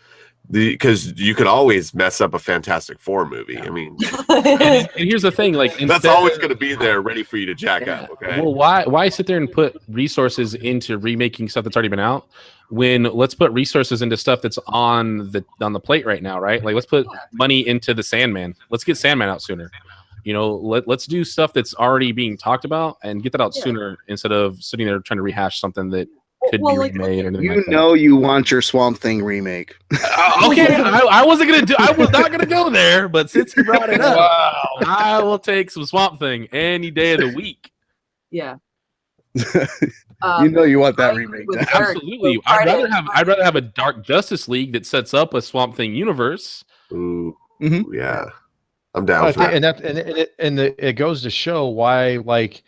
because you could always mess up a Fantastic Four movie. I mean, And here's the thing, like that's instead- always going to be there, ready for you to jack up. Okay. Well, why sit there and put resources into remaking stuff that's already been out when let's put resources into stuff that's on the plate right now, right? Like let's put money into the Sandman. Let's get Sandman out sooner. You know, let's do stuff that's already being talked about and get that out sooner instead of sitting there trying to rehash something that could be remade or anything You like that. know you want your Swamp Thing remake. Okay, I wasn't gonna do. I was not gonna go there, but since you brought it up, I will take some Swamp Thing any day of the week. Yeah. You know you want that I remake. agree with done. Eric. Absolutely, Friday- I'd rather have a Dark Justice League that sets up a Swamp Thing universe. Ooh, Mhm. yeah, I'm down for that. And it goes to show why, like,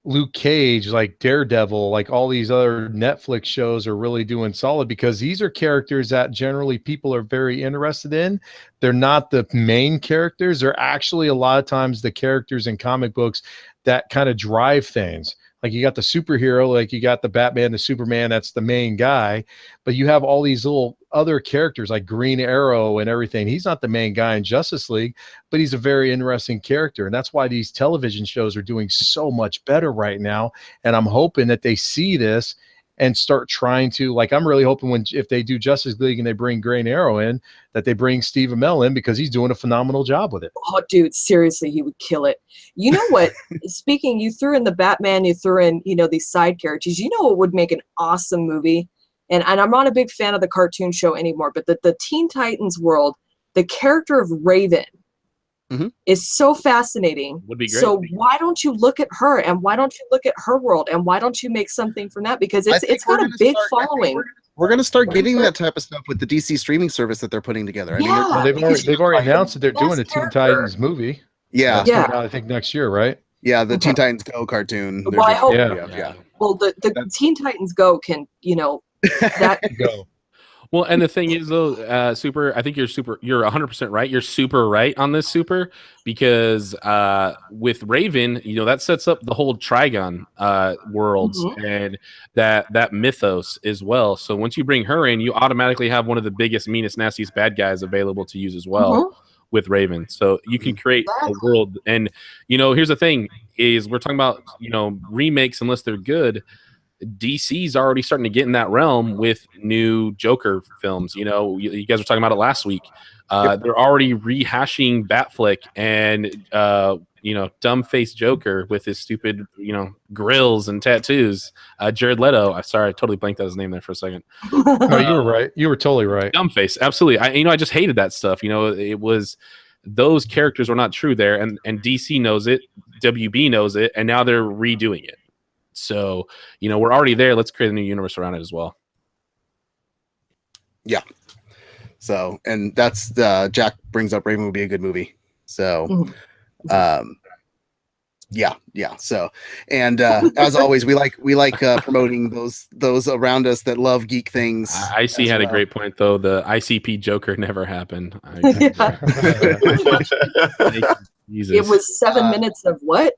Luke Cage, like Daredevil, like all these other Netflix shows are really doing solid because these are characters that generally people are very interested in. They're not the main characters. They're actually a lot of times the characters in comic books that kind of drive things. Like you got the superhero, like you got the Batman, the Superman, that's the main guy, but you have all these little other characters like Green Arrow and everything. He's not the main guy in Justice League, but he's a very interesting character. And that's why these television shows are doing so much better right now. And I'm hoping that they see this and start trying to, like, I'm really hoping if they do Justice League and they bring Green Arrow in, that they bring Steve Amell in because he's doing a phenomenal job with it. Oh, dude, seriously, he would kill it. You know what? Speaking, you threw in the Batman, you threw in, these side characters. You know what would make an awesome movie? And I'm not a big fan of the cartoon show anymore, but the Teen Titans world, the character of Raven is so fascinating. Would be great. So why don't you look at her and why don't you look at her world and why don't you make something from that? Because it's got a big following. We're gonna start getting that type of stuff with the DC streaming service that they're putting together. I mean, Yeah. They've already announced that they're doing a Best Teen character. Titans movie. yeah, That's coming out, I think, next year, right? the Teen Titans Go cartoon. Well, I hope- Yeah. Well, the Teen Titans Go can, that Go. Well, and the thing is, though, Super, I think you're 100% right. You're super right on this, Super, because with Raven, that sets up the whole Trigon worlds and that mythos as well. So once you bring her in, you automatically have one of the biggest, meanest, nastiest bad guys available to use as well with Raven. So you can create a world. And, here's the thing is we're talking about, remakes, unless they're good. DC's already starting to get in that realm with new Joker films. You guys were talking about it last week. They're already rehashing Batfleck and dumb-faced Joker with his stupid, grills and tattoos. Jared Leto. I'm sorry, I totally blanked out his name there for a second. No, you were right. You were totally right. Dumb face, absolutely. I just hated that stuff. It was those characters were not true there, and DC knows it, WB knows it, and now they're redoing it. So, we're already there. Let's create a new universe around it as well. Yeah. So, and that's Jack brings up Raven would be a good movie. So, yeah. So, and as always, we like promoting those around us that love geek things. IC had a great point though. The ICP Joker never happened. Jesus. It was 7 minutes of what?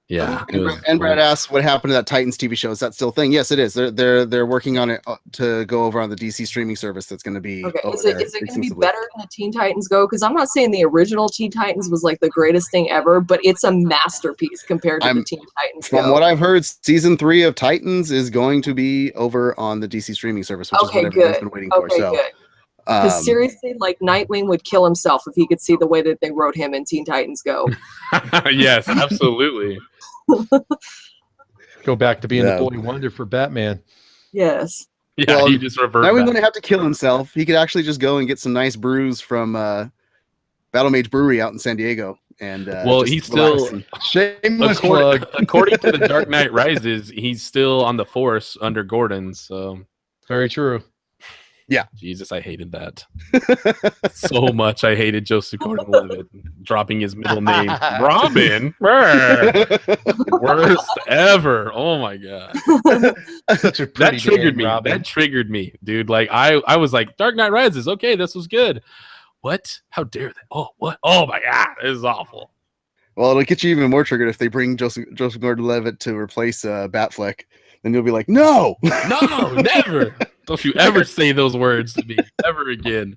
Yeah. And Brad asked what happened to that Titans TV show. Is that still a thing? Yes, it is. They're working on it to go over on the DC streaming service. That's going to be Okay. over Is it there going to be exclusively. better than the Teen Titans Go? Because I'm not saying the original Teen Titans was like the greatest thing ever, but it's a masterpiece compared to the Teen Titans Go. From what I've heard, season 3 of Titans is going to be over on the DC streaming service, which is what everyone's been waiting for. So, good. Because seriously, like Nightwing would kill himself if he could see the way that they wrote him in Teen Titans Go. Yes, absolutely. Go back to being the boy wonder for Batman. Yes. Yeah, Well, he just revert now he back. wouldn't have to kill himself. He could actually just go and get some nice brews from Battle Mage Brewery out in San Diego. And well, just he's still relax and- Shameless plug. according to the Dark Knight Rises, he's still on the Force under Gordon. So Very true. Jesus, I hated that so much. I hated Joseph Gordon-Levitt dropping his middle name, Robin. Worst ever. Oh my god, Such a that pretty triggered name, me. Robin. That triggered me, dude. Like I was like, Dark Knight Rises. Okay, this was good. What? How dare they? Oh, what? Oh my god, this is awful. Well, it'll get you even more triggered if they bring Joseph Gordon-Levitt to replace Batfleck. Then you'll be like, no, No, never. Don't you ever say those words to me ever again.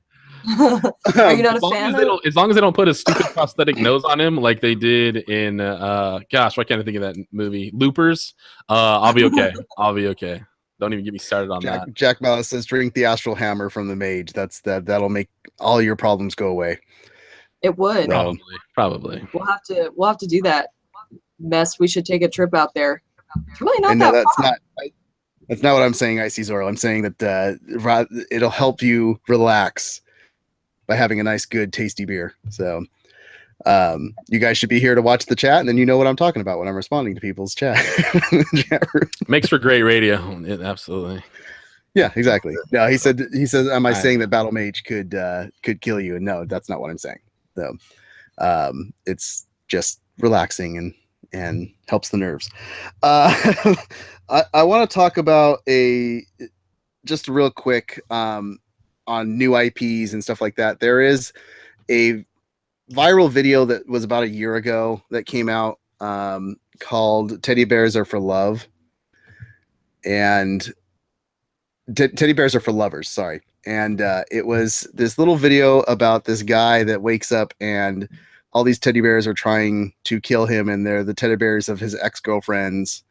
Are you not a fan of? As long as they don't put a stupid prosthetic nose on him like they did in gosh, why can't I think of that movie? Loopers. I'll be okay. I'll be okay. Don't even get me started on that. Jack Malice says, "Drink the astral hammer from the mage. That'll make all your problems go away." It would. Probably. We'll have to do that. Mess. We should take a trip out there. It's really not And that no, far. that's not what I'm saying, Icy Zorro. I'm saying that it'll help you relax by having a nice, good, tasty beer. So you guys should be here to watch the chat, and then you know what I'm talking about when I'm responding to people's chat. Makes for great radio. Absolutely. Yeah, exactly. No, he said, am I saying that Battle Mage could kill you? And no, that's not what I'm saying. So it's just relaxing and helps the nerves. I want to talk about just real quick on new IPs and stuff like that. There is a viral video that was about a year ago that came out called Teddy Bears Are for Love. And Teddy Bears Are for Lovers, sorry. And it was this little video about this guy that wakes up and all these teddy bears are trying to kill him, and they're the teddy bears of his ex-girlfriends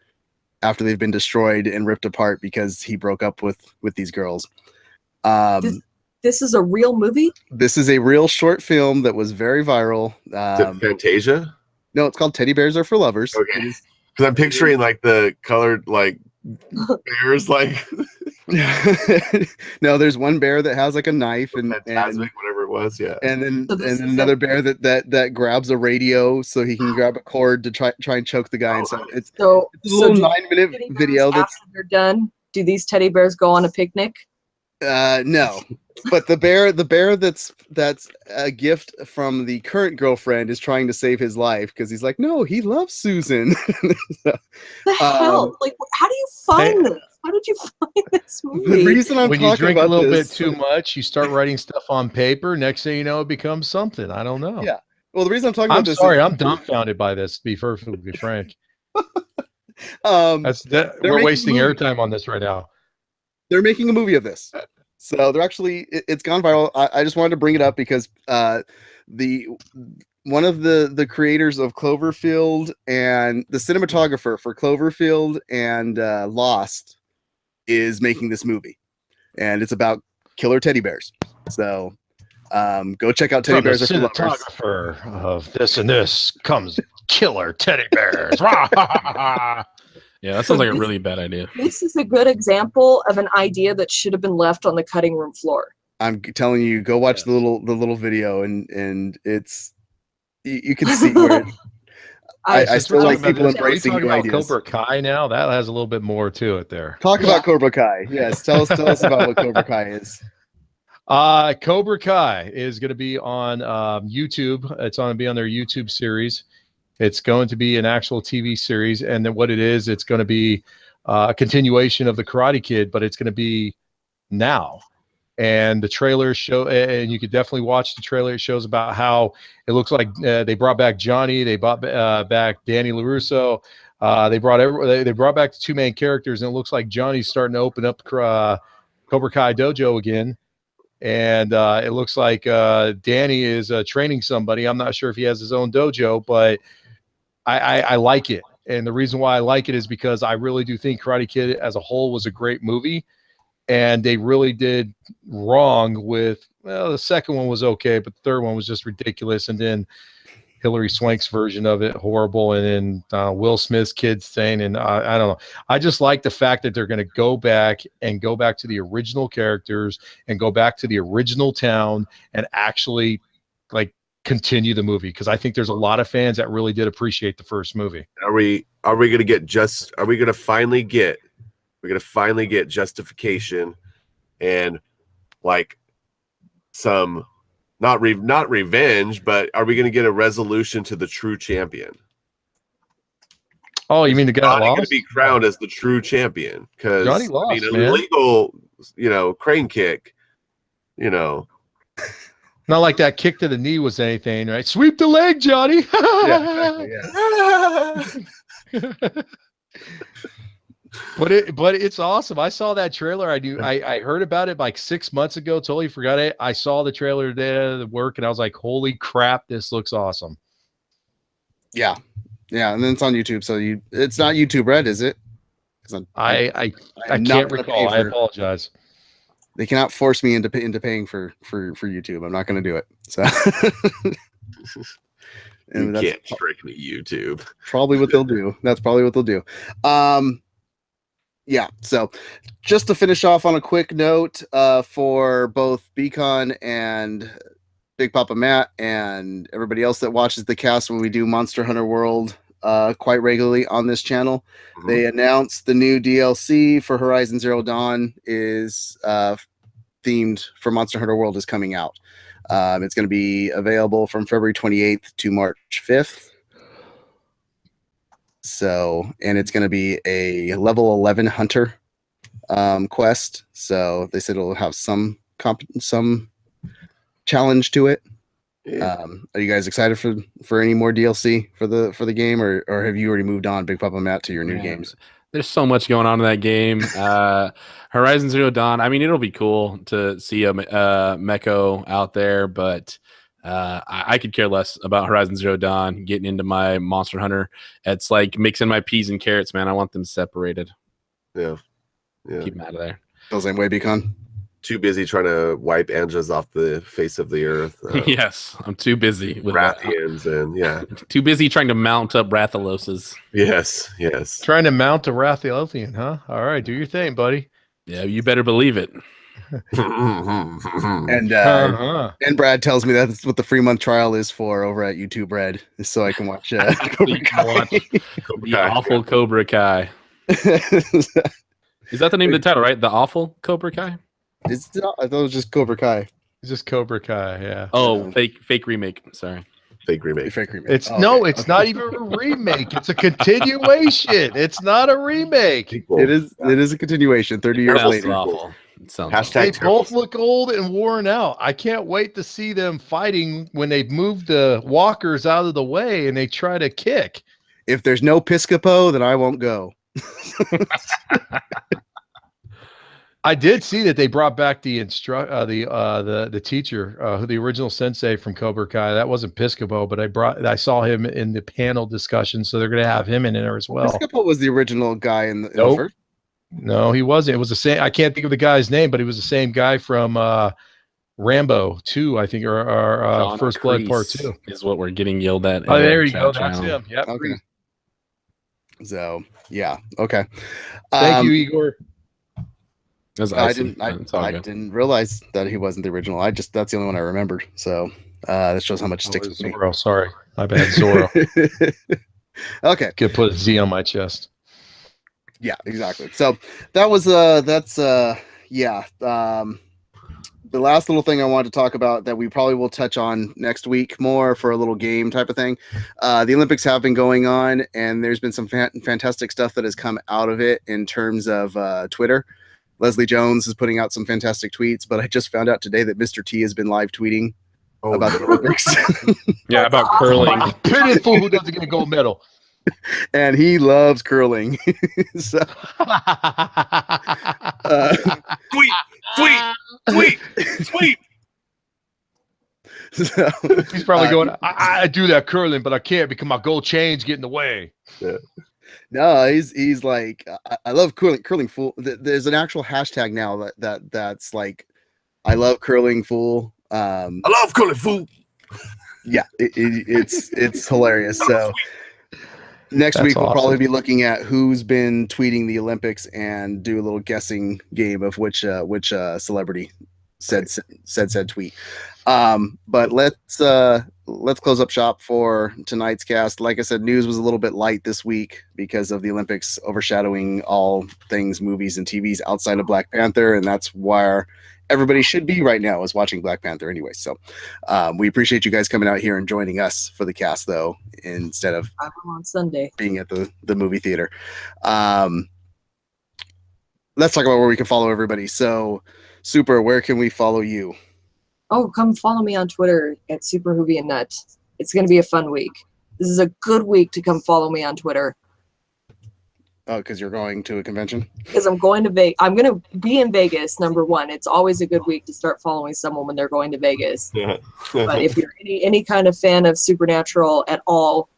after they've been destroyed and ripped apart because he broke up with these girls. This is a real movie? This is a real short film that was very viral. Is it Fantasia? No, it's called Teddy Bears Are for Lovers. Okay. Because I'm picturing like the colored like bears like no, there's one bear that has like a knife and whatever it was, yeah. And then another bear that grabs a radio so he can grab a cord to try and choke the guy. And so it's a little 9-minute video that's after they're done. Do these teddy bears go on a picnic? No. But the bear that's a gift from the current girlfriend is trying to save his life because he's like, no, he loves Susan. The hell? Like, how do you find this? How did you find this movie? The reason I'm when talking you drink about a little this, bit too much, you start writing stuff on paper. Next thing you know, it becomes something. I don't know. Yeah. Well, the reason I'm talking about this. Sorry, I'm dumbfounded by this. To be perfectly frank. We're wasting airtime on this right now. They're making a movie of this. So they're actually, it's gone viral. I just wanted to bring it up because one of the creators of Cloverfield and the cinematographer for Cloverfield and Lost is making this movie, and it's about killer teddy bears. So go check out Teddy Bears Are for Lovers. Cinematographer of this and this comes killer teddy bears. Yeah, that sounds like a really bad idea. This is a good example of an idea that should have been left on the cutting room floor. I'm telling you, go watch the little video, and it's you can see where I still like people embracing new ideas. Cobra Kai now that has a little bit more to it there. Talk about Cobra Kai. Yes, tell us about what Cobra Kai is. Cobra Kai is going to be on YouTube. It's going to be on their YouTube series. It's going to be an actual TV series, and then what it is, it's going to be a continuation of the Karate Kid, but it's going to be now. And the trailer show, and you could definitely watch the trailer. It shows about how it looks like they brought back Johnny, they brought back Danny LaRusso, they brought back the two main characters, and it looks like Johnny's starting to open up Cobra Kai dojo again. And it looks like Danny is training somebody. I'm not sure if he has his own dojo, but I like it. And the reason why I like it is because I really do think Karate Kid as a whole was a great movie. And they really did wrong with, well, the second one was okay, but the third one was just ridiculous. And then Hilary Swank's version of it, horrible. And then Will Smith's kids thing. And I don't know. I just like the fact that they're going to go back to the original characters and go back to the original town and actually like continue the movie. Because I think there's a lot of fans that really did appreciate the first movie. Are we going to finally get justification and like some not revenge, but are we going to get a resolution to the true champion? Oh, you mean the guy Johnny lost? going to be crowned as the true champion because Johnny lost, man. Illegal, crane kick, Not like that kick to the knee was anything, right? Sweep the leg, Johnny. Yeah, exactly, yeah. But it's awesome. I saw that trailer. I heard about it like 6 months ago. Totally forgot it. I saw the trailer today at work, and I was like, "Holy crap, this looks awesome!" Yeah, and then it's on YouTube. So it's not YouTube Red, is it? I I'm not can't gonna recall. pay I for- apologize. They cannot force me into paying for YouTube. I'm not going to do it. So You that's can't trick me, YouTube. probably what they'll do. That's probably what they'll do. Yeah. So just to finish off on a quick note, for both Beacon and Big Papa Matt and everybody else that watches the cast when we do Monster Hunter World quite regularly on this channel, they announced the new DLC for Horizon Zero Dawn is themed for Monster Hunter World is coming out. It's going to be available from February 28th to March 5th. So, and it's going to be a level 11 hunter quest. So they said it'll have some challenge to it. Yeah. Are you guys excited for any more DLC for the game, or have you already moved on, Big Papa Matt, to your new games? There's so much going on in that game. Horizon Zero Dawn. I mean, it'll be cool to see a Meko out there, but I could care less about Horizon Zero Dawn getting into my Monster Hunter. It's like mixing my peas and carrots, man. I want them separated. Yeah. Keep them out of there. The same way, Beacon. Too busy trying to wipe Anjas off the face of the earth. Yes, I'm too busy with that. Rathians and Too busy trying to mount up Rathaloses. Yes. Trying to mount a Rathiothian, huh? All right, do your thing, buddy. Yeah, you better believe it. And Uh-huh. and Brad tells me that's what the free month trial is for over at YouTube Red, so I can watch Cobra You can watch Kai. the awful Cobra Kai. Is that the name of the title, right? The awful Cobra Kai? I thought it was just Cobra Kai. It's just Cobra Kai, yeah. Oh, fake remake. Sorry. Fake remake. Fake remake. It's Oh, okay. it's not even a remake. It's a continuation. It's not a remake. Sequel. It is a continuation 30 years That sounds later. awful. It sounds Hashtag They awful. both look old and worn out. I can't wait to see them fighting when they move the walkers out of the way and they try to kick. If there's no Piscopo, then I won't go. I did see that they brought back the teacher, the original sensei from Cobra Kai. That wasn't Piscopo, but I saw him in the panel discussion, so they're going to have him in there as well. Piscopo was the original guy in the Nope. first. No, he wasn't. It was the same. I can't think of the guy's name, but he was the same guy from Rambo 2, I think, or John First Blood Part Kreese 2. is what we're getting yelled at. Oh, in there the you go. chat That's channel. him. Yep. Okay. So yeah, okay. Thank you, Igor. That's I icy. didn't. It's all I good. didn't realize that he wasn't the original. That's the only one I remembered. So that shows how much sticks with me. Zorro. Sorry, my bad, Zorro. Okay. Could put a Z on my chest. Yeah, exactly. So that was yeah. The last little thing I wanted to talk about that we probably will touch on next week more for a little game type of thing. The Olympics have been going on, and there's been some fantastic stuff that has come out of it in terms of Twitter. Leslie Jones is putting out some fantastic tweets, but I just found out today that Mr. T has been live tweeting about the Olympics. Yeah, about curling. Pity the fool who doesn't get a gold medal. And he loves curling. So, Sweet. so He's probably going, I do that curling, but I can't because my gold chains get in the way. no, he's like, I love curling fool. There's an actual hashtag now that's like, I love curling fool. I love curling fool. Yeah, it's hilarious. So next That's week we'll probably awesome. be looking at who's been tweeting the Olympics and do a little guessing game of which celebrity said tweet. But let's close up shop for tonight's cast. Like I said, news was a little bit light this week because of the Olympics overshadowing all things movies and TVs outside of Black Panther, and that's where everybody should be right now, is watching Black Panther anyway. So we appreciate you guys coming out here and joining us for the cast, though, instead of I'm on Sunday. being at the movie theater. Let's talk about where we can follow everybody. So, Super, where can we follow you? Oh, come follow me on Twitter at Super Hoovy and Nut. It's going to be a fun week. This is a good week to come follow me on Twitter. Oh, because you're going to a convention? Because I'm going to Vegas. I'm going to be in Vegas, number one. It's always a good week to start following someone when they're going to Vegas. Yeah. But if you're any kind of fan of Supernatural at all,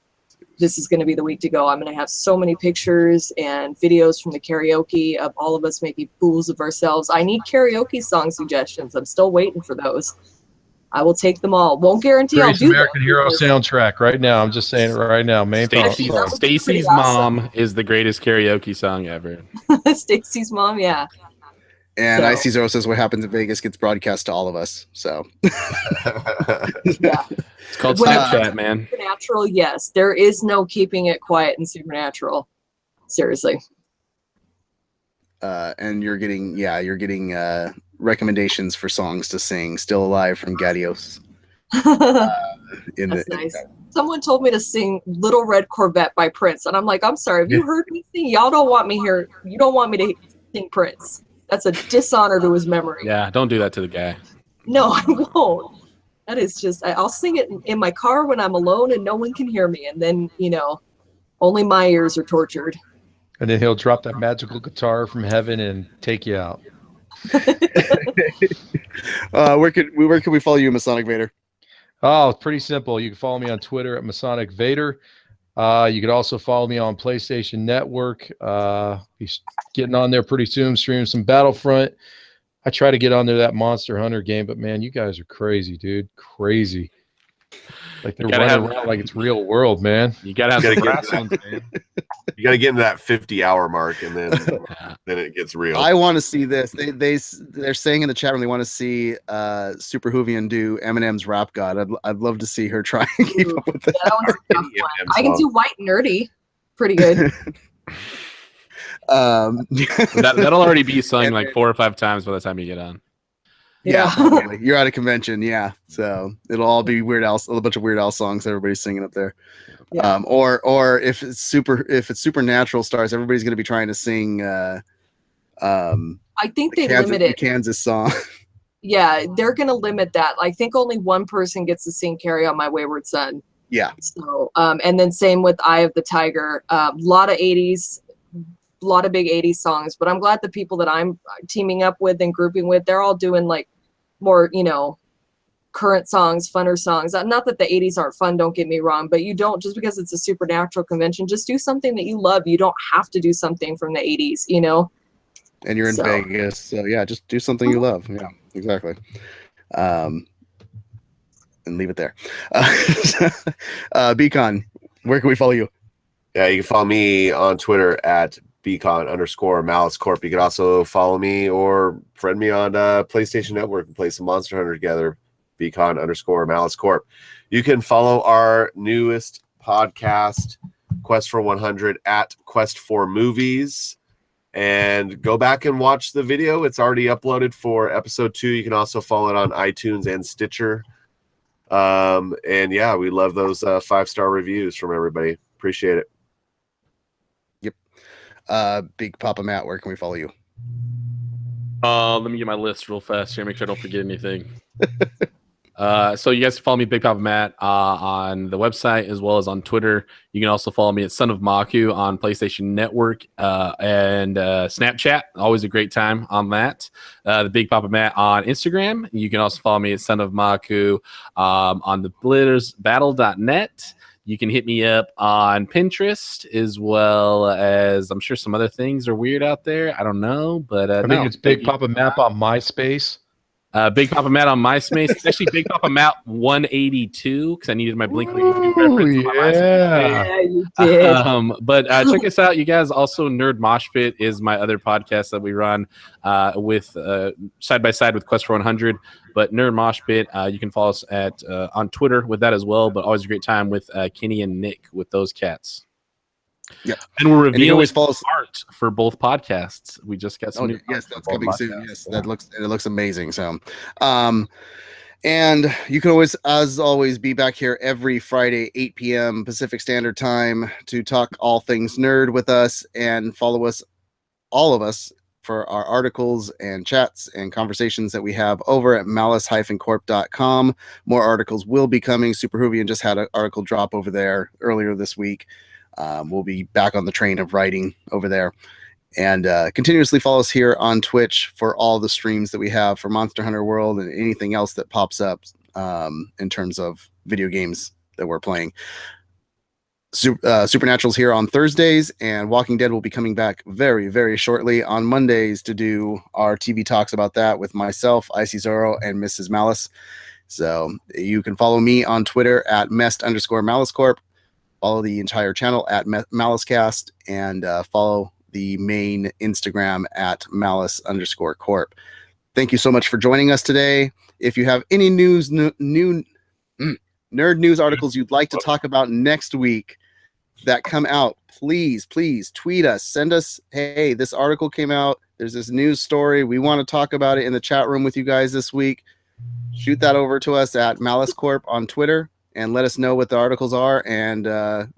this is going to be the week to go. I'm going to have so many pictures and videos from the karaoke of all of us making fools of ourselves. I need karaoke song suggestions. I'm still waiting for those. I will take them all. Won't guarantee I'll Greatest do American them Hero because- soundtrack right now. I'm just saying it right now. Main Stacy's, song. Stacy's Pretty awesome. mom is the greatest karaoke song ever. Stacy's mom, yeah. And So- Icy Zero says what happens in Vegas gets broadcast to all of us. So Yeah. It's called Well, Snapchat, man. Supernatural, yes. There is no keeping it quiet in Supernatural. Seriously. and you're getting recommendations for songs to sing. Still Alive from Gadios. That's nice. Someone told me to sing Little Red Corvette by Prince, and I'm like, I'm sorry, have you heard me sing? Y'all don't want me here. You don't want me to sing Prince. That's a dishonor to his memory. Yeah, don't do that to the guy. No, I won't. That is just, I'll sing it in my car when I'm alone and no one can hear me. And then, only my ears are tortured. And then he'll drop that magical guitar from heaven and take you out. Where can we follow you, Masonic Vader? Oh, it's pretty simple. You can follow me on Twitter at Masonic Vader. You could also follow me on PlayStation Network. Be getting on there pretty soon, streaming some Battlefront. I try to get on there that Monster Hunter game, but man, you guys are crazy, dude. Crazy. Like they're running around like it's real world, man. You gotta have You some gotta grass ones, man. You got to get into that 50-hour mark, and then it gets real. I want to see this. They're saying in the chat room they want to see Super Hoovian do Eminem's Rap God. I'd love to see her try and keep up with that. That one's a tough one. I can do White Nerdy. Pretty good. That'll already be sung like 4 or 5 times by the time you get on. Yeah, probably. You're at a convention, yeah. So it'll all be Weird Al, a bunch of Weird Al songs everybody's singing up there. Yeah. Or if it's Supernatural stars, everybody's going to be trying to sing. I think they limit the it. Kansas song. Yeah, they're going to limit that. I think only one person gets to sing "Carry On My Wayward Son." Yeah. So, and then same with "Eye of the Tiger." A lot of '80s. A lot of big 80s songs, but I'm glad the people that I'm teaming up with and grouping with, they're all doing like more, current songs, funner songs. Not that the 80s aren't fun, don't get me wrong, but you don't, just because it's a Supernatural convention, just do something that you love. You don't have to do something from the 80s, And you're in Vegas, so yeah, just do something you love. Yeah, exactly. And leave it there. Beacon, where can we follow you? Yeah, you can follow me on Twitter at Beacon_Malice Corp. You can also follow me or friend me on PlayStation Network and play some Monster Hunter together. Beacon_Malice Corp. You can follow our newest podcast, Quest for 100, at Quest for Movies, and go back and watch the video. It's already uploaded for episode 2. You can also follow it on iTunes and Stitcher. And yeah, we love those 5-star reviews from everybody. Appreciate it. Big Papa Matt, where can we follow you? Let me get my list real fast here, make sure I don't forget anything. So you guys can follow me, Big Papa Matt, on the website as well as on Twitter. You can also follow me at Son of Maku on PlayStation Network and Snapchat. Always a great time on that. The Big Papa Matt on Instagram. You can also follow me at Son of Maku on the blittersbattle.net. You can hit me up on Pinterest, as well as I'm sure some other things are weird out there. I don't know, but I think it's Big Papa Map on MySpace. Big Papa Matt on MySpace. It's actually Big Papa Matt 182 because I needed my Blink reference. Yeah, you did. But check us out, you guys. Also, Nerd Mosh Pit is my other podcast that we run with side by side with Quest for 100. But Nerd Mosh Pit, you can follow us at on Twitter with that as well. But always a great time with Kenny and Nick with those cats. Yeah, and we're revealing follow art for both podcasts. We just got some. Yes, that's coming soon. Yes, it looks amazing. So, and you can always, as always, be back here every Friday, 8 p.m. Pacific Standard Time to talk all things nerd with us and follow us, all of us, for our articles and chats and conversations that we have over at malice-corp.com. More articles will be coming. Super Hoovian just had an article drop over there earlier this week. We'll be back on the train of writing over there. And continuously follow us here on Twitch for all the streams that we have for Monster Hunter World and anything else that pops up in terms of video games that we're playing. Supernatural's here on Thursdays, and Walking Dead will be coming back very, very shortly on Mondays to do our TV talks about that with myself, Icy Zoro, and Mrs. Malice. So you can follow me on Twitter at @mest_Malice Corp. Follow the entire channel at MaliceCast, and follow the main Instagram at Malice_Corp. Thank you so much for joining us today. If you have any nerd news articles you'd like to talk about next week that come out, please tweet us, send us, hey, this article came out, there's this news story, we want to talk about it in the chat room with you guys this week. Shoot that over to us at Malice Corp on Twitter and let us know what the articles are, and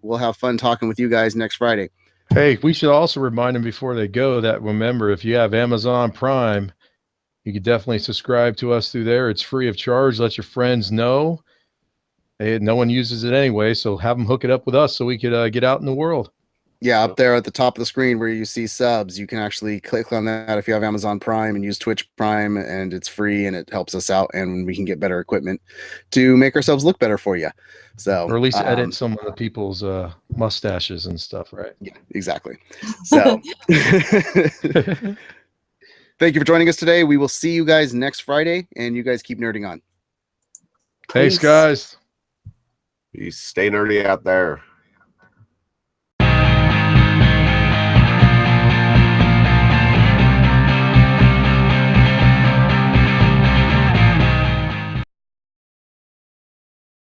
we'll have fun talking with you guys next Friday. Hey, we should also remind them before they go that, remember, if you have Amazon Prime, you can definitely subscribe to us through there. It's free of charge. Let your friends know. Hey, no one uses it anyway, so have them hook it up with us so we could get out in the world. Yeah, up there at the top of the screen where you see subs, you can actually click on that if you have Amazon Prime and use Twitch Prime, and it's free and it helps us out, and we can get better equipment to make ourselves look better for you. So, or at least edit some of the people's mustaches and stuff, right? Yeah, exactly. So thank you for joining us today. We will see you guys next Friday, and you guys keep nerding on. Thanks, guys. You stay nerdy out there.